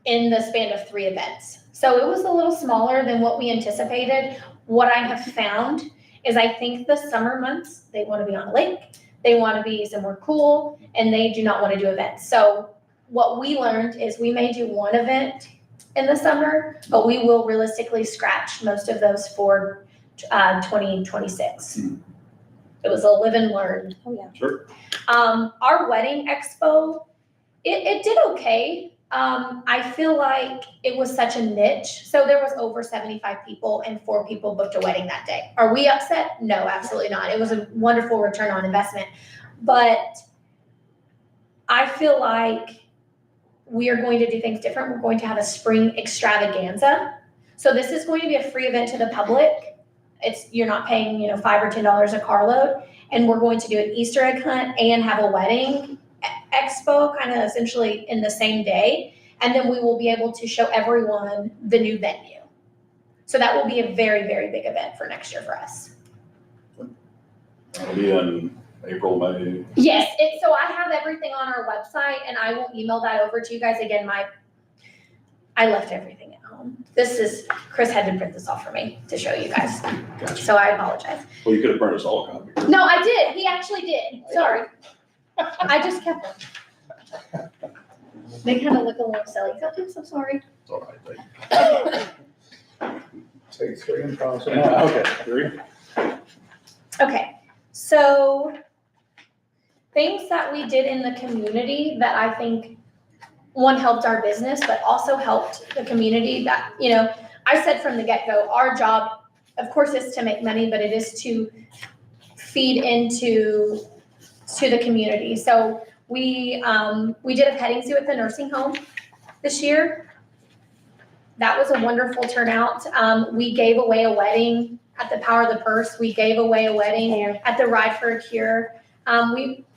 in the span of 3 events. So it was a little smaller than what we anticipated. What I have found is I think the summer months, they want to be on a lake, they want to be somewhere cool, and they do not want to do events. So what we learned is we may do 1 event in the summer, but we will realistically scratch most of those for 2026. It was a live and learn. Oh, yeah. Sure. Our wedding expo, it did okay. I feel like it was such a niche. So there was over 75 people and 4 people booked a wedding that day. Are we upset? No, absolutely not. It was a wonderful return on investment. But I feel like we are going to do things different. We're going to have a spring extravaganza. So this is going to be a free event to the public. You're not paying, $5 or $10 a carload. And we're going to do an Easter egg hunt and have a wedding expo kind of essentially in the same day. And then we will be able to show everyone the new venue. So that will be a very, very big event for next year for us. It'll be in April, May. Yes, so I have everything on our website and I will email that over to you guys. Again, I left everything at home. Chris had to print this off for me to show you guys. Gotcha. So I apologize. Well, you could have printed us all a copy. No, I did. He actually did. Sorry. I just kept them. They kind of look a little silly. I'm so sorry. It's all right. Thank Take 3 and cross you. them out. Okay, 3. Okay, so things that we did in the community that I think, one, helped our business, but also helped the community that, I said from the get-go, our job, of course, is to make money, but it is to feed into the community. So we did a petting zoo at the nursing home this year. That was a wonderful turnout. We gave away a wedding at the Power of the Purse. We gave away a wedding at the Ride for a Cure.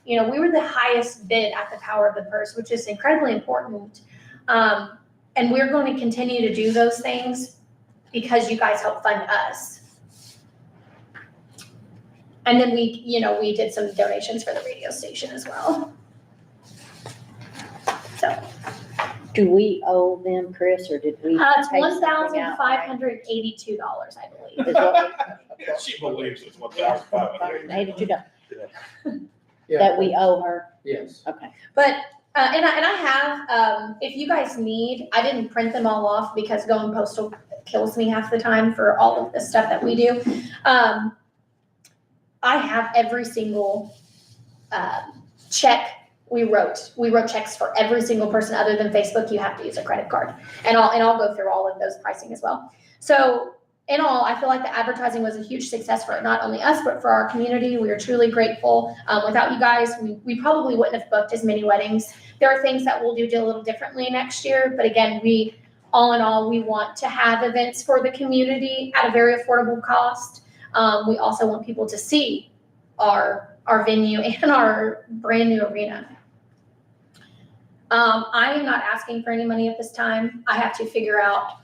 You know, we were the highest bid at the Power of the Purse, which is incredibly important. And we're going to continue to do those things because you guys help fund us. And then we did some donations for the radio station as well. So, Do we owe them, Chris, or did we? it's pay something out? $1,582, I believe. Is what She believes it's $1,500. $82 Yeah, that we owe her? yes. Okay. But, and I have, if you guys need, I didn't print them all off because going postal kills me half the time for all of the stuff that we do. I have every single, check we wrote checks for every single person other than Facebook. You have to use a credit card. And I'll go through all of those pricing as well. So in all, I feel like the advertising was a huge success for not only us, but for our community. We are truly grateful. Without you guys, we probably wouldn't have booked as many weddings. There are things that we'll do a little differently next year. But again, all in all, we want to have events for the community at a very affordable cost. We also want people to see our venue and our brand new arena. I am not asking for any money at this time. I have to figure out,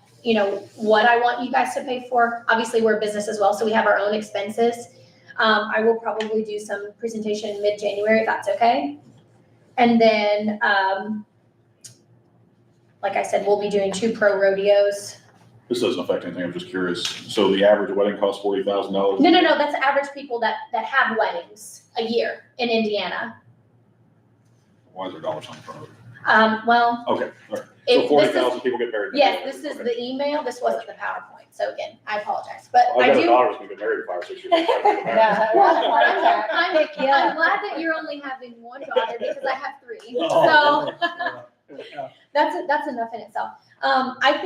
what I want you guys to pay for. Obviously, we're a business as well, so we have our own expenses. I will probably do some presentation mid-January, if that's okay. And then, like I said, we'll be doing 2 pro rodeos. This doesn't affect anything, I'm just curious. So the average wedding costs $40,000? No, that's the average people that have weddings a year in Indiana. Why is there dollars on the front of it? Well, Okay, all right. So this is- 40,000 people get married. yes, this is Okay. the email. This wasn't the PowerPoint. So again, I apologize, but I I got a do. daughter who's been married 5 or 6 years. Yeah. Well, I'm glad that you're only having one daughter because I have 3. So that's enough in itself. I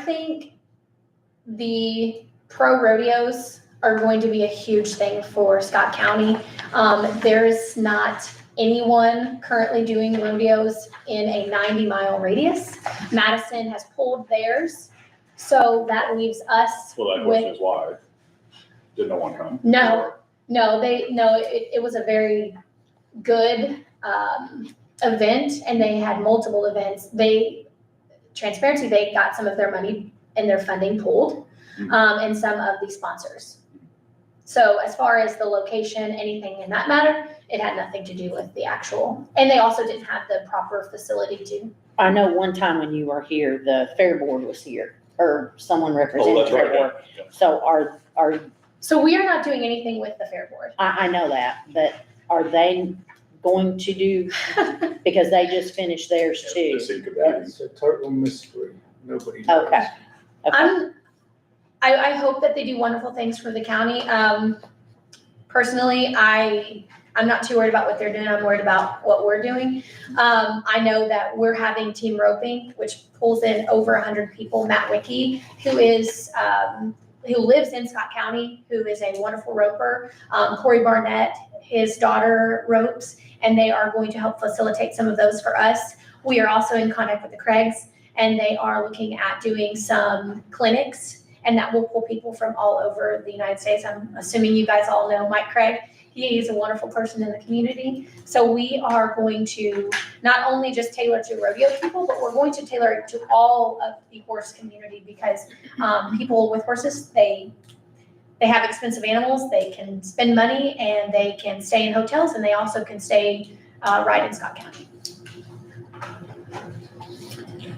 think the pro rodeos are going to be a huge thing for Scott County. There's not anyone currently doing rodeos in a 90-mile radius. Madison has pulled theirs, so that leaves us Well, that with. question is why. Did no one come? No, it was a very good event, and they had multiple events. They got some of their money and their funding pulled, and some of the sponsors. So as far as the location, anything in that matter, it had nothing to do with the actual, and they also didn't have the proper facility to. I know one time when you were here, the fair board was here, or someone representing Oh, the that's fair right. board. Yeah. So So we are not doing anything with the fair board. I know that, but are they going to do, because they just finished theirs Yeah, too? the scene could be- That's a total mystery. Nobody knows. Okay. I hope that they do wonderful things for the county. Personally, I'm not too worried about what they're doing. I'm worried about what we're doing. I know that we're having team roping, which pulls in over 100 people. Matt Wicke, who lives in Scott County, who is a wonderful roper. Corey Barnett, his daughter ropes, and they are going to help facilitate some of those for us. We are also in contact with the Craigs, and they are looking at doing some clinics, and that will pull people from all over the United States. I'm assuming you guys all know Mike Craig. He is a wonderful person in the community. So we are going to not only just tailor to rodeo people, but we're going to tailor it to all of the horse community, because people with horses, they have expensive animals, they can spend money, and they can stay in hotels, and they also can stay right in Scott County.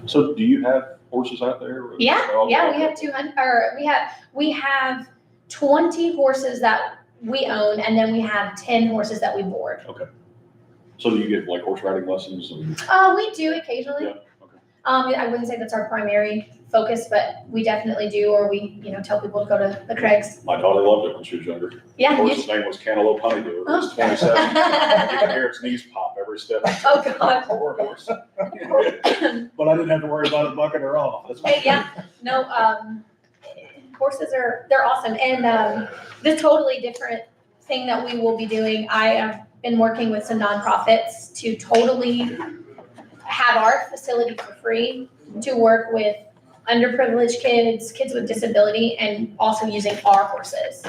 So do you have horses out there? Yeah, we have 200, or we have 20 horses that we own, and then we have 10 horses that we board. So do you get like horse riding lessons? And, We do occasionally. yeah, okay. I wouldn't say that's our primary focus, but we definitely do, or we, tell people to go to the Craigs. My daughter loved it when she was younger. Yeah. The horse's name was Cantaloupe Honeydew. It was 27. You can hear its knees pop every step. Oh, God. Poor horse. But I didn't have to worry about it bucking her off. That's Hey, yeah, no, horses they're awesome. And the totally different thing that we will be doing, I have been working with some nonprofits to totally have our facility for free, to work with underprivileged kids with disability, and also using our horses.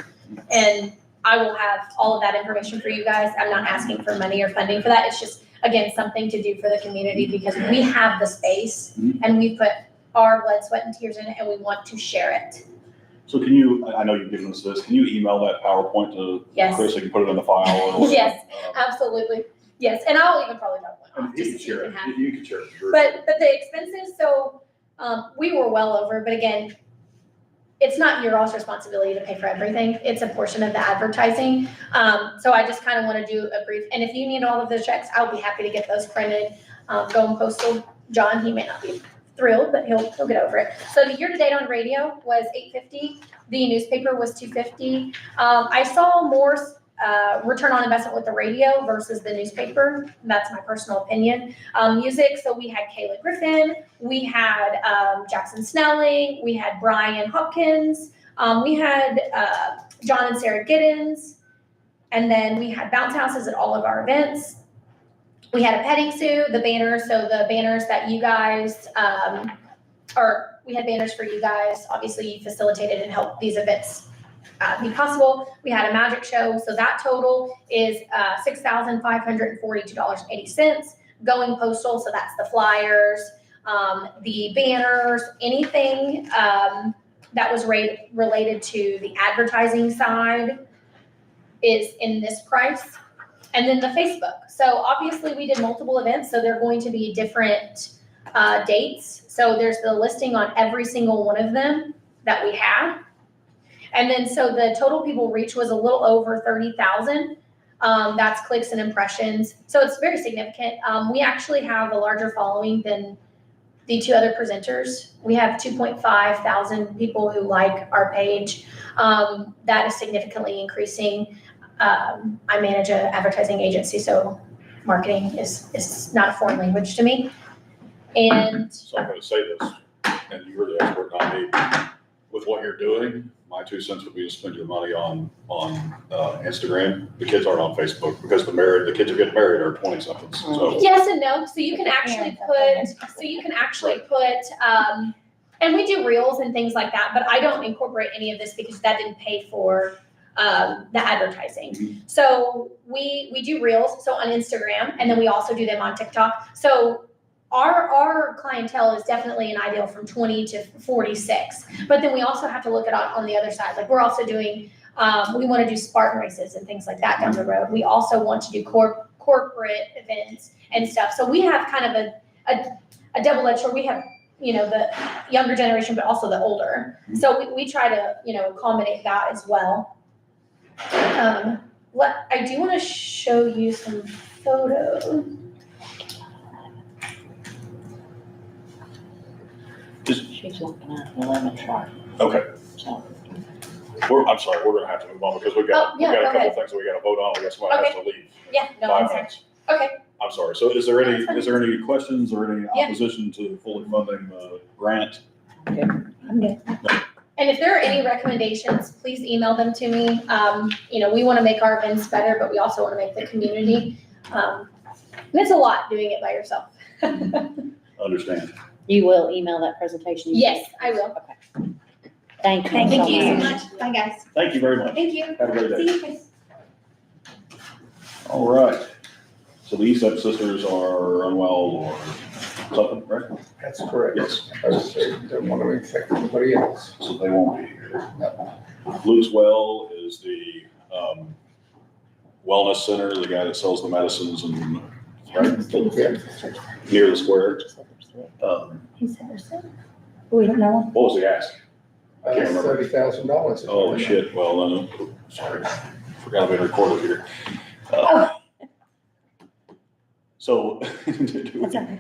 And I will have all of that information for you guys. I'm not asking for money or funding for that. It's just, again, something to do for the community because we have the space and we put our blood, sweat, and tears in it, and we want to share it. So can you, I know you've given us this, can you email that PowerPoint to Yes. Chris, so you can put it in the file or whatever? Yes, Um, absolutely. Yes, and I'll even probably drop one And off if you just can so share you it, can have. if you can share it. sure. But the expenses, so, we were well over, but again, it's not your all's responsibility to pay for everything. It's a portion of the advertising. So I just kind of want to do a brief, and if you need all of those checks, I'll be happy to get those printed. Going postal, John, he may not be thrilled, but he'll get over it. So the year-to-date on radio was $850. The newspaper was $250. I saw more, return on investment with the radio versus the newspaper. That's my personal opinion. Music, so we had Kayla Griffin, we had Jackson Snelling, we had Brian Hopkins, we had John and Sarah Giddens, and then we had bounce houses at all of our events. We had a petting zoo, the banners, so the banners that you guys, we had banners for you guys. Obviously, you facilitated and helped these events be possible. We had a magic show, so that total is $6,542.80. Going postal, so that's the flyers, the banners, anything that was related to the advertising side is in this price. And then the Facebook. So obviously we did multiple events, so they're going to be different dates. So there's the listing on every single one of them that we had. And then, so the total people reach was a little over 30,000. That's clicks and impressions. So it's very significant. We actually have a larger following than the two other presenters. We have 2.5 thousand people who like our page. That is significantly increasing. I manage an advertising agency, so marketing is not a foreign language to me. And So I'm gonna say this, and you're the expert, not me. With what you're doing, my 2 cents would be to spend your money on Instagram. The kids aren't on Facebook because the kids who get married are 20-somethings, so. yes and no. So you can actually put, and we do reels and things like that, but I don't incorporate any of this because that didn't pay for the advertising. So we do reels, so on Instagram, and then we also do them on TikTok. So our clientele is definitely an ideal from 20 to 46. But then we also have to look at on the other side. Like we're also doing, we want to do Spartan races and things like that down the road. We also want to do corporate events and stuff. So we have kind of a double-edged sword. We have, the younger generation, but also the older. So we try to, accommodate that as well. I do want to show you some photos. She's looking at 11 sharp. Okay, So, I'm sorry, we're gonna have to move on because we got Oh, yeah, a go couple ahead. things that we gotta vote on. We got somebody has to leave. Yeah, no, 5 I'm sorry. minutes. Okay. I'm sorry. So is there any questions or any Yeah. opposition to fully funding the grant? I'm good. And if there are any recommendations, please email them to me. We want to make our events better, but we also want to make the community. And it's a lot doing it by yourself. Understand. you will email that presentation? Yes, I will. Okay. Thank you. Thank you so much. much. Bye, guys. Thank you very much. Thank you. Have a great day. See you guys. All right. So the East Side Sisters are unwell or something, right? That's correct. Yes. I was saying, don't want to infect anybody else. So they won't be here. Luke's Well is the wellness center, the guy that sells the medicines and right near the square. He said there's six. We don't know. What was the ask? I can't remember. $30,000. Oh, shit. Well, sorry. Forgot I've been recorded here. So, That's okay.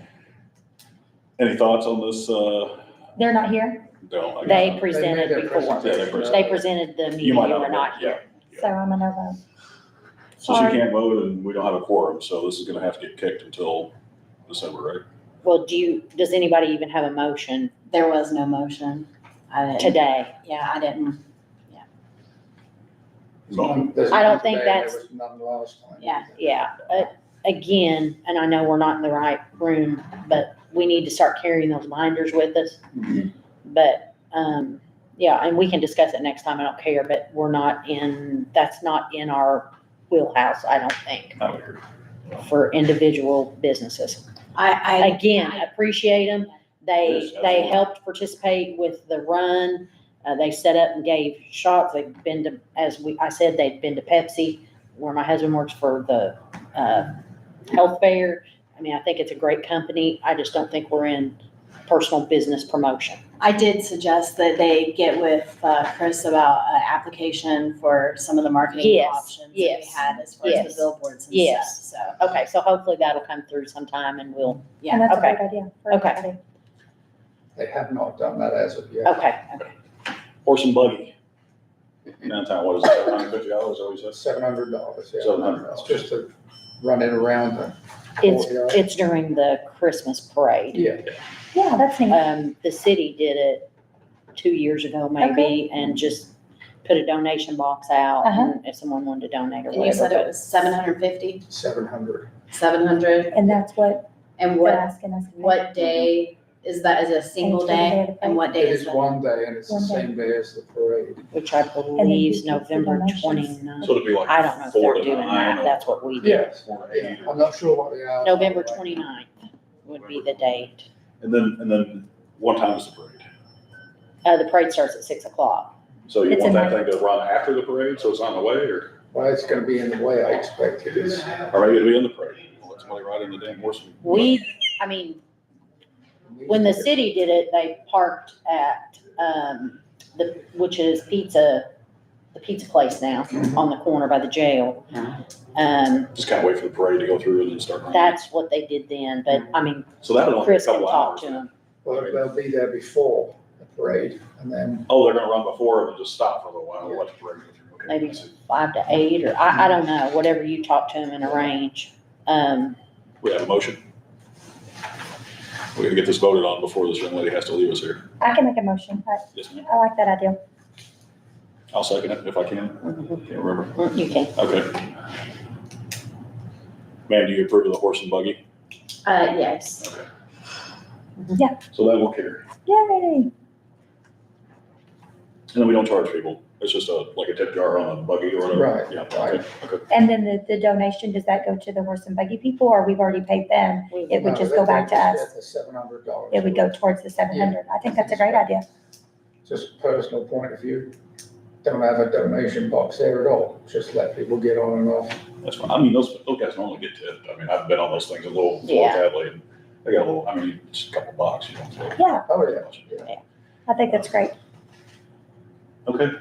any thoughts on this? They're not here, No. I They got- presented They made their before. presentation. They presented the You meeting, might you not were have not voted, here. so I'm a no-vote. So she Sorry. can't vote and we don't have a quorum, so this is gonna have to get kicked until December, right? Well, does anybody even have a motion There was no motion. I didn't, today? I didn't, There's I don't none think today, that's- There was none last time. yeah. Yeah, again, and I know we're not in the right room, but we need to start carrying those binders with us. But, Yeah, and we can discuss it next time, I don't care, but that's not in our wheelhouse, I don't think, I would agree. for individual businesses. Again, appreciate them. They Yes, absolutely. helped participate with the run. They set up and gave shots. They've been to, I said, they'd been to Pepsi, where my husband works for the, health fair. I mean, I think it's a great company. I just don't think we're in personal business promotion. I did suggest that they get with Chris about an application for some of the marketing Yes, options that we yes, had as far as yes, the billboards and yes. stuff, so, Okay, so hopefully that'll come through sometime and we'll, yeah. And that's a okay. great idea for Okay. everybody. They have not done that as of yet. okay. Horse and buggy. Downtown, what is it, $750, always says? $700, yeah. $700. It's just to run it around the It's, courtyard. it's during the Christmas parade. Yeah, Yeah, that's neat. The city did it 2 years ago maybe, and just put a donation box out, and if someone wanted to donate or And you said whatever. it was 750, 700. 700, And that's what and they're what, asking us. to pay. what day is that, is it a single It's for the day day, of the and what day It is is that? one day and it's the One day. same day as the parade. Which I believe is who gets the November donations? 29th. So it'd be like I don't know if 4 they're to doing 9 that, or that's what we did. Yes, 4 to 8 I'm not sure what the hours. are. November 29th would be the date. And then what time is the parade? The parade starts at 6 o'clock. So you It's want in that thing to run after the parade, so it's on the way, or Well, it's gonna be in the way I expect it is. maybe it'll be in the parade? Let somebody ride in the damn horse. I mean, when the city did it, they parked at, which is the pizza place now, on the corner by the jail. Just kind of wait for the parade to go through and then start running. That's what they did then, but I mean, So that'll only be a Chris can couple talk hours. to him. Well, they'll be there before the parade and then, Oh, they're gonna run before and then just stop for a little while, and let the parade go through. Okay, Maybe I see. 5 to 8, or I don't know, whatever you talk to him and arrange. We have a motion. We gotta get this voted on before this young lady has to leave us here. I can make a motion. Yes, ma'am. I like that idea. I'll second it if I can. Can't remember. You can. Okay. Ma'am, do you approve of the horse and buggy? Yes. Okay. Yeah. So that will carry. Yay. And then we don't charge people. It's just like a tip jar on a buggy or whatever. Right, Yeah, right. okay, okay. And then the donation, does that go to the horse and buggy people, or we've already paid them? It would no, just they go back to just us. get the $700. It would go towards the 700. I think that's a great idea. Just personal point of view. Don't have a donation box there at all. Just let people get on and off. That's fine. I mean, those guys normally get tipped. I mean, I've been on those things a little Yeah. badly, and they got a little, I mean, just a couple bucks, you know. so- Yeah, Oh, yeah. I think that's great. Okay.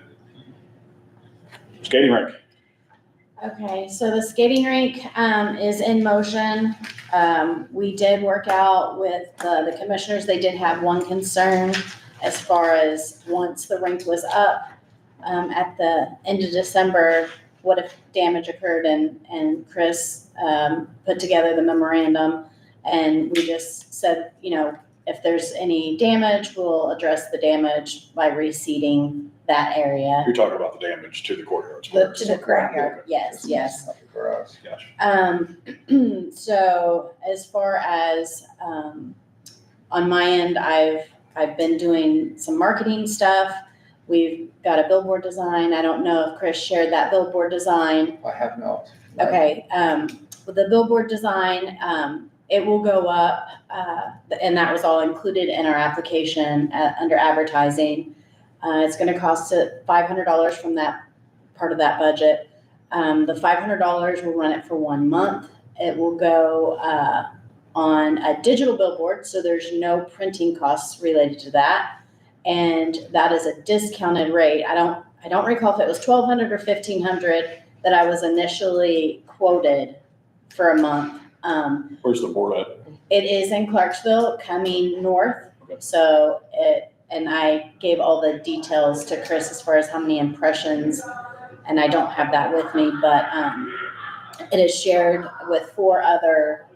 Skating rink. Okay, so the skating rink, is in motion. We did work out with the commissioners. They did have one concern as far as once the rink was up, at the end of December, what if damage occurred, and Chris, put together the memorandum. And we just said, if there's any damage, we'll address the damage by reseeding that area. You're talking about the damage to the courtyards. To the courtyard, yes, yes. Nothing for us. Gotcha. So as far as, on my end, I've been doing some marketing stuff. We've got a billboard design. I don't know if Chris shared that billboard design. I have not. No. Okay, with the billboard design, it will go up, and that was all included in our application, under advertising. It's gonna cost $500 from that part of that budget. The $500 will run it for 1 month. It will go, on a digital billboard, so there's no printing costs related to that. And that is a discounted rate. I don't recall if it was $1,200 or $1,500 that I was initially quoted for a month. Where's the board at? It is in Clarksville, coming north. Okay. So and I gave all the details to Chris as far as how many impressions, and I don't have that with me, but, it is shared with 4 other,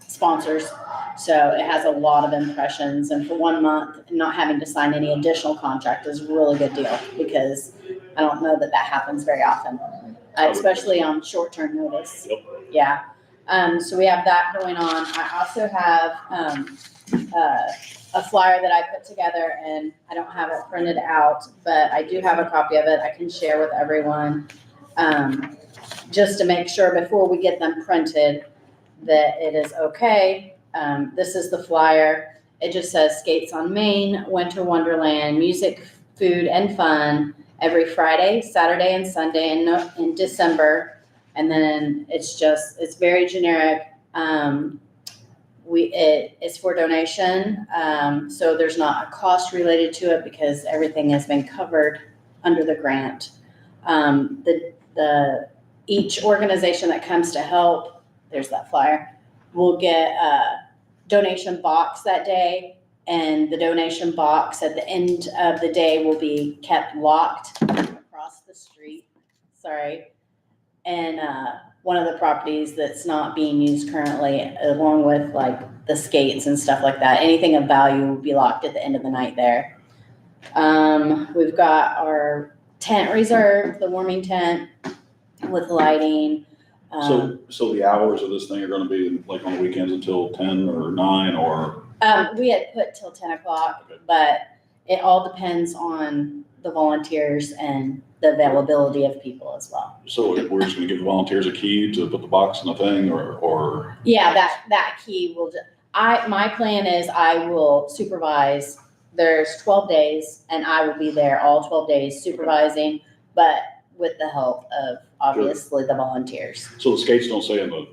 sponsors. So it has a lot of impressions, and for 1 month, not having to sign any additional contract is a really good deal, because I don't know that happens very often, especially on short-term notice. Yep. Yeah. So we have that going on. I also have, a flyer that I put together, and I don't have it printed out, but I do have a copy of it I can share with everyone. Just to make sure before we get them printed that it is okay. This is the flyer. It just says Skates on Main, Winter Wonderland, music, food, and fun every Friday, Saturday, and Sunday in December. And then it's very generic. It's for donation, so there's not a cost related to it because everything has been covered under the grant. Each organization that comes to help, there's that flyer, will get a donation box that day, and the donation box at the end of the day will be kept locked across the street. Sorry. And one of the properties that's not being used currently, along with like the skates and stuff like that, anything of value will be locked at the end of the night there. We've got our tent reserved, the warming tent with lighting. So the hours of this thing are gonna be like on the weekends until 10 or 9 or? We had put till 10 o'clock, but it all depends on the volunteers and the availability of people as well. So we're just gonna give the volunteers a key to put the box in the thing or? Yeah, that key will, my plan is I will supervise, there's 12 days and I will be there all 12 days supervising, but with the help of obviously the volunteers. So the skates don't stay in the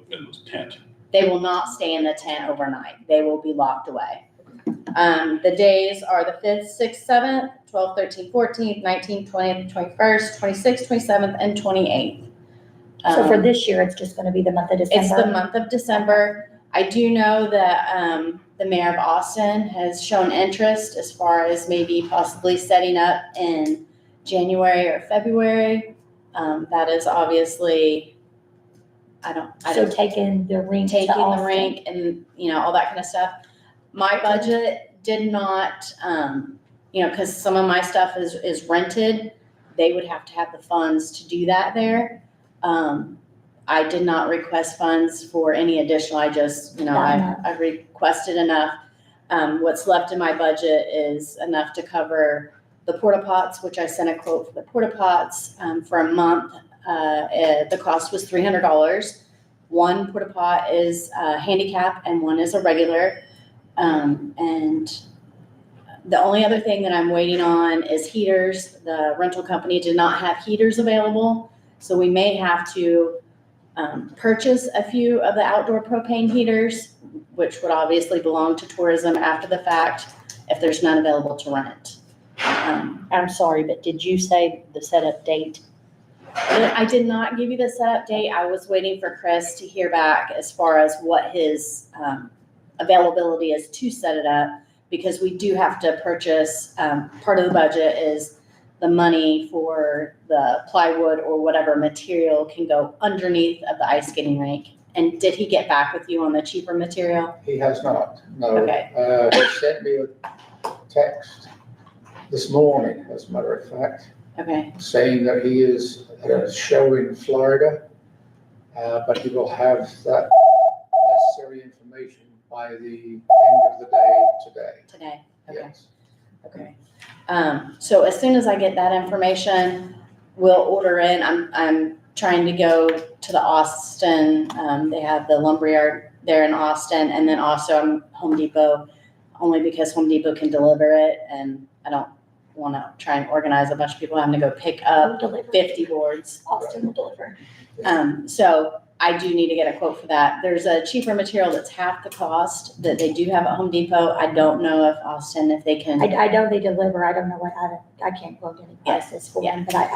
tent? They will not stay in the tent overnight. They will be locked away. The days are the 5th, 6th, 7th, 12th, 13th, 14th, 19th, 20th, 21st, 26th, 27th, and 28th. So for this year, it's just gonna be the month of December? It's the month of December. I do know that the mayor of Austin has shown interest as far as maybe possibly setting up in January or February. That is obviously, So taking the rink to taking the Austin. rink and, all that kind of stuff. My budget did not, because some of my stuff is rented, they would have to have the funds to do that there. I did not request funds for any additional, I just, I requested enough. What's left in my budget is enough to cover the porta pots, which I sent a quote for the porta pots, for a month. The cost was $300. One porta pot is handicap and one is a regular. And the only other thing that I'm waiting on is heaters. The rental company did not have heaters available, so we may have to purchase a few of the outdoor propane heaters, which would obviously belong to tourism after the fact if there's none available to rent. I'm sorry, but did you say the setup date? I did not give you the setup date. I was waiting for Chris to hear back as far as what his availability is to set it up, because we do have to purchase, part of the budget is the money for the plywood or whatever material can go underneath of the ice skating rink. And did he get back with you on the cheaper material? He has not, no. Okay. He sent me a text this morning, as a matter of fact, Okay, saying that he is at a show in Florida, but he will have that necessary information by the end of the day today. today, okay. Yes. Okay. So as soon as I get that information, we'll order in. I'm trying to go to the Austin, they have the lumberyard there in Austin, and then also Home Depot, only because Home Depot can deliver it, and I don't want to try and organize a bunch of people having to go pick up We'll deliver. 50 boards. Austin will deliver. So I do need to get a quote for that. There's a cheaper material that's half the cost that they do have at Home Depot. I don't know if Austin, if they can. I know they deliver, I don't know what, I can't quote any prices for them, but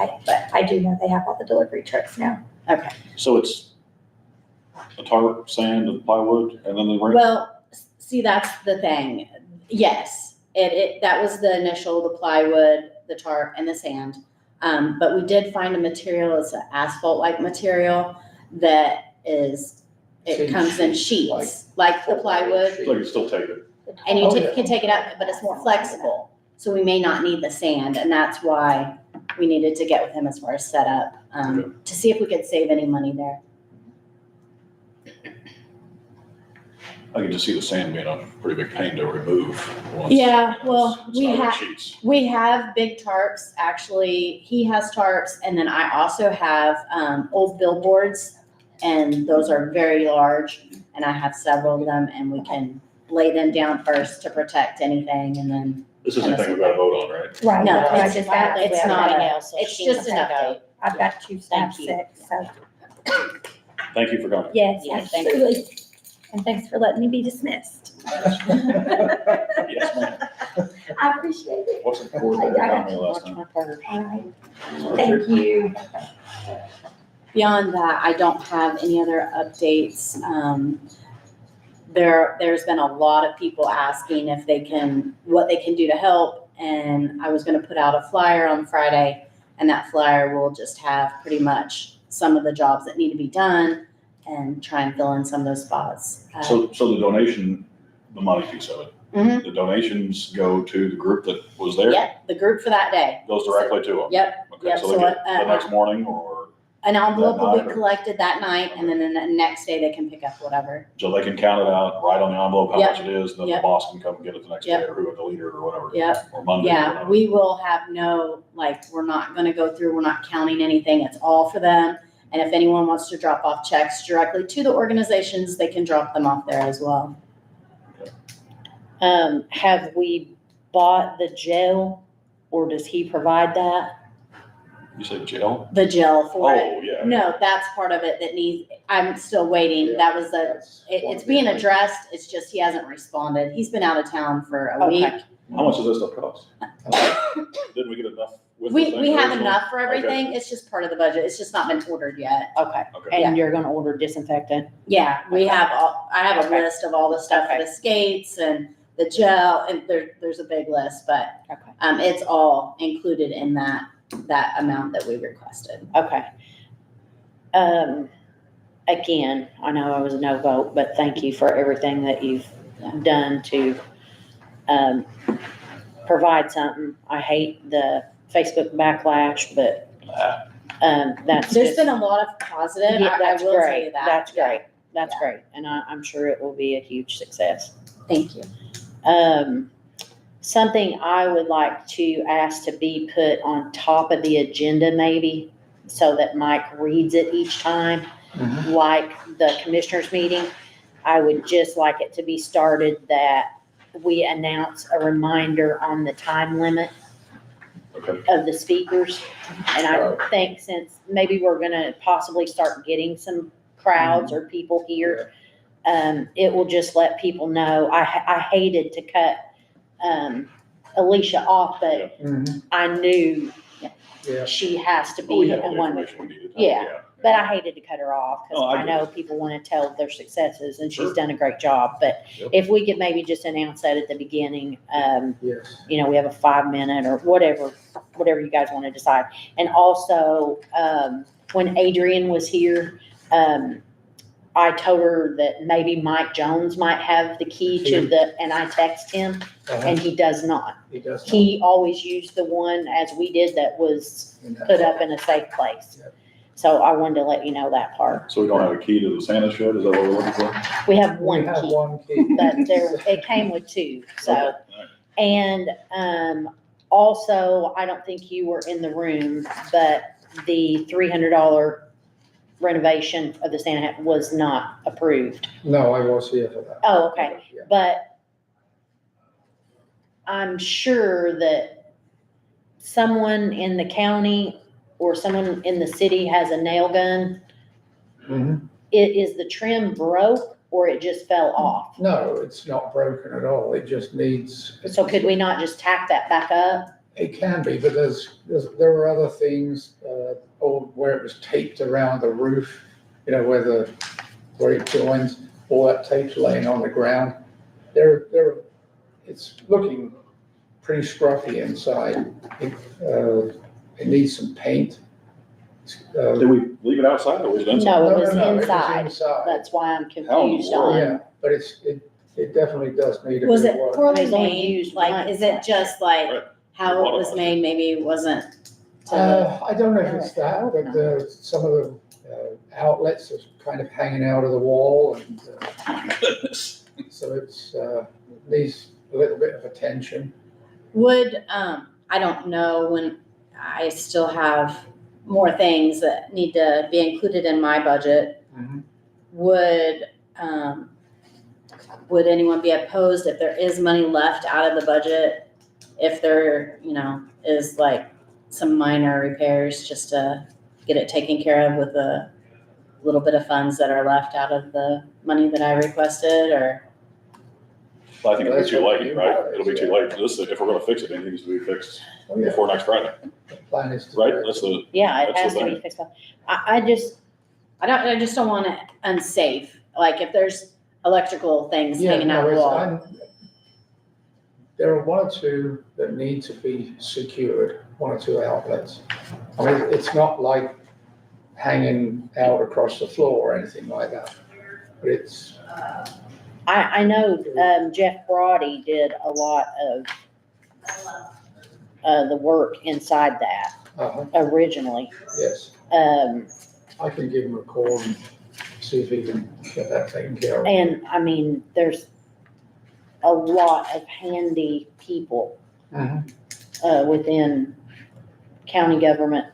I do know they have all the delivery trucks now. Okay. So it's a tarp, sand, and plywood, and then the rink? Well, see, that's the thing. Yes, that was the initial, the plywood, the tarp, and the sand. But we did find a material, it's an asphalt-like material that is, it comes in sheets, like the plywood. So you can still take it. And you Oh, yeah. can take it up, but it's more flexible. So we may not need the sand, and that's why we needed to get with him as far as setup, to see if we could save any money there. I can just see the sand being a pretty big pain to remove. once Yeah, well, it's we out of the have, sheets. we have big tarps, actually, he has tarps, and then I also have, old billboards, and those are very large, and I have several of them, and we can lay them down first to protect anything, and then, This isn't anything we've got to vote on, right? Right, No, that's what I it's- just asked. it's not Everything a- else, so it's she just an can go. update. I've got two staff Thank you. sick, so, Thank you for coming. yes, Yeah, thank you. absolutely. And thanks for letting me be dismissed. Yes, ma'am. I appreciate it. Wasn't coordinated on me last Watch time. my purse. All right, thank you. Beyond that, I don't have any other updates. There's been a lot of people asking if they can, what they can do to help. And I was gonna put out a flyer on Friday, and that flyer will just have pretty much some of the jobs that need to be done and try and fill in some of those spots. So the donation, the money piece of it, Mhm. the donations go to the group that was there? Yep, the group for that day. Goes directly to them? Yep, Okay, yep, so they so, get the uh, next morning, or, an envelope will That night be or- collected that night, and then the next day they can pick up whatever. so they can count it out, write on the envelope how Yep. much it is, and then the Yep. boss can come get it the next day, Yep. or who, the leader, or whatever. Yep. Or Monday, or Yeah, whatever. we will have no, like, we're not gonna go through, we're not counting anything, it's all for them. And if anyone wants to drop off checks directly to the organizations, they can drop them off there as well. Have we bought the gel, or does he provide that? You said jail? The gel for it. Oh, yeah. No, that's part of it that needs, I'm still waiting, that was it's being addressed, it's just he hasn't responded. He's been out of town for a Okay. week. How much does this stuff cost? Didn't we get enough with the We thing have originally? enough for everything, it's just part of the budget, it's just not been ordered yet. Okay, Okay. and you're gonna order disinfectant? Yeah, we have, I have a Okay. list of all the stuff for the skates and the gel, and there's a big list, but, Okay. it's all included in that amount that we requested. Okay. Again, I know I was a no vote, but thank you for everything that you've done to, provide something. I hate the Facebook backlash, but, that's There's just. been a lot of positive, Yeah, I that's will tell great. you that. That's Yeah. great. That's Yeah. great. And I'm sure it will be a huge success. Thank you. Something I would like to ask to be put on top of the agenda maybe, so that Mike reads it each time, like the commissioners meeting. I would just like it to be started that we announce a reminder on the time limit Okay. of the speakers. And I think since maybe we're gonna possibly start getting some crowds or people here, it will just let people know. I hated to cut, Alicia off, but I knew Yeah. she has to Well, we be had all in the one. information we needed. Yeah. But I hated to cut her off, because Oh, I I know people wanna tell their successes, and she's Sure. done a great job. But Yep. if we could maybe just announce that at the beginning, Yes. you know, we have a 5 minute or whatever you guys wanna decide. And also, when Adrian was here, I told her that maybe Mike Jones might have the key to and I text him, and he does not. He does. not. He always used the one, as we did, that was put up in a safe place. Yep. So I wanted to let you know that part. So we don't have a key to the Santa shed, is that what we're looking for? We have We one have key, one key. but it came with two, so. Okay, all right. And, also, I don't think you were in the room, but the $300 renovation of the Santa Hat was not approved. No, I was here for that. Oh, okay. Yeah. But I'm sure that someone in the county or someone in the city has a nail gun. Mhm. Is the trim broke, or it just fell off? No, it's not broken at all. It just needs. So could we not just tack that back up? It can be, but there were other things, or where it was taped around the roof, you know, where it joins, all that tape's laying on the ground. It's looking pretty scruffy inside. It needs some paint. Did we leave it outside or was it inside? No, it was No, inside. inside. That's why I'm How in the confused world? on. Yeah, but it definitely does need a Was bit it of work. poorly It was only made? used Like, once. is it just like Right. how it was made, maybe it wasn't to I don't know if it's that, but some of the outlets are kind of hanging out of the wall, and Goodness. so it's, needs a little bit of attention. Would, I don't know when I still have more things that need to be included in my budget. Would, would anyone be opposed if there is money left out of the budget? If there, is like some minor repairs, just to get it taken care of with the little bit of funds that are left out of the money that I requested, or? Well, I think it'll be too late, right? It'll be too late. This, if we're gonna fix it, it needs to be fixed Oh, yeah. before next Friday, The plan is to. right? That's the, Yeah, it That's has the to be thing. fixed up. I I just don't want it unsafe, like if there's electrical things Yeah, hanging out no, the it's, wall. there are one or two that need to be secured, one or two outlets. I mean, it's not like hanging out across the floor or anything like that, but it's, I know, Jeff Brody did a lot of, the work inside that originally. yes, I can give him a call and see if he can get that taken care of. And I mean, there's a lot of handy people, within county government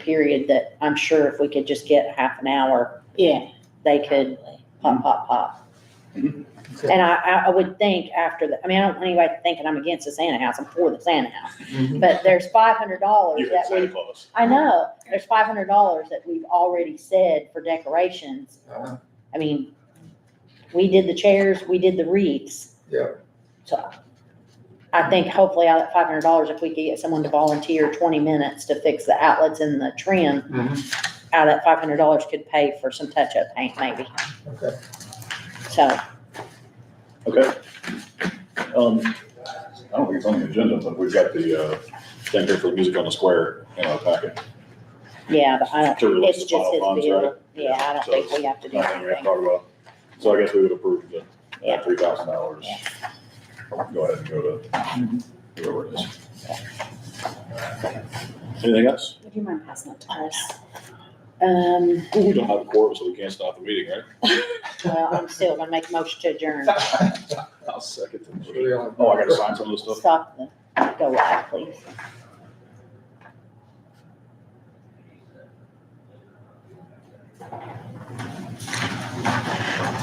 period, that I'm sure if we could just get half an hour, Yeah. they could pop. Mhm. And I would think after I don't want anybody thinking I'm against the Santa house, I'm for the Santa house. But there's $500 you that can Santa we, Claus. I know, there's $500 that we've already said for decorations. Uh-huh. I mean, we did the chairs, we did the wreaths. Yeah. So I think hopefully out of that $500, if we could get someone to volunteer 20 minutes to fix the outlets and the trim, out of that $500 could pay for some touch-up paint maybe. Okay. So, Okay. I don't think it's on the agenda, but we've got the, thing here for Music on the Square in our packet. yeah, but I To don't, release it's the just final his funds, bill. right? Yeah, I don't So think we have to do Nothing we have to anything. talk about. So I guess we would approve the, Yeah. $3,000. Yeah. Go ahead and go to whoever it is. Anything else? Would you mind passing it to Chris? Well, we don't have a quorum, so we can't stop the meeting, right? Well, I'm still gonna make a motion to adjourn. I'll second the Really, Oh, I gotta sign some of this stuff? Stop the, go live, please.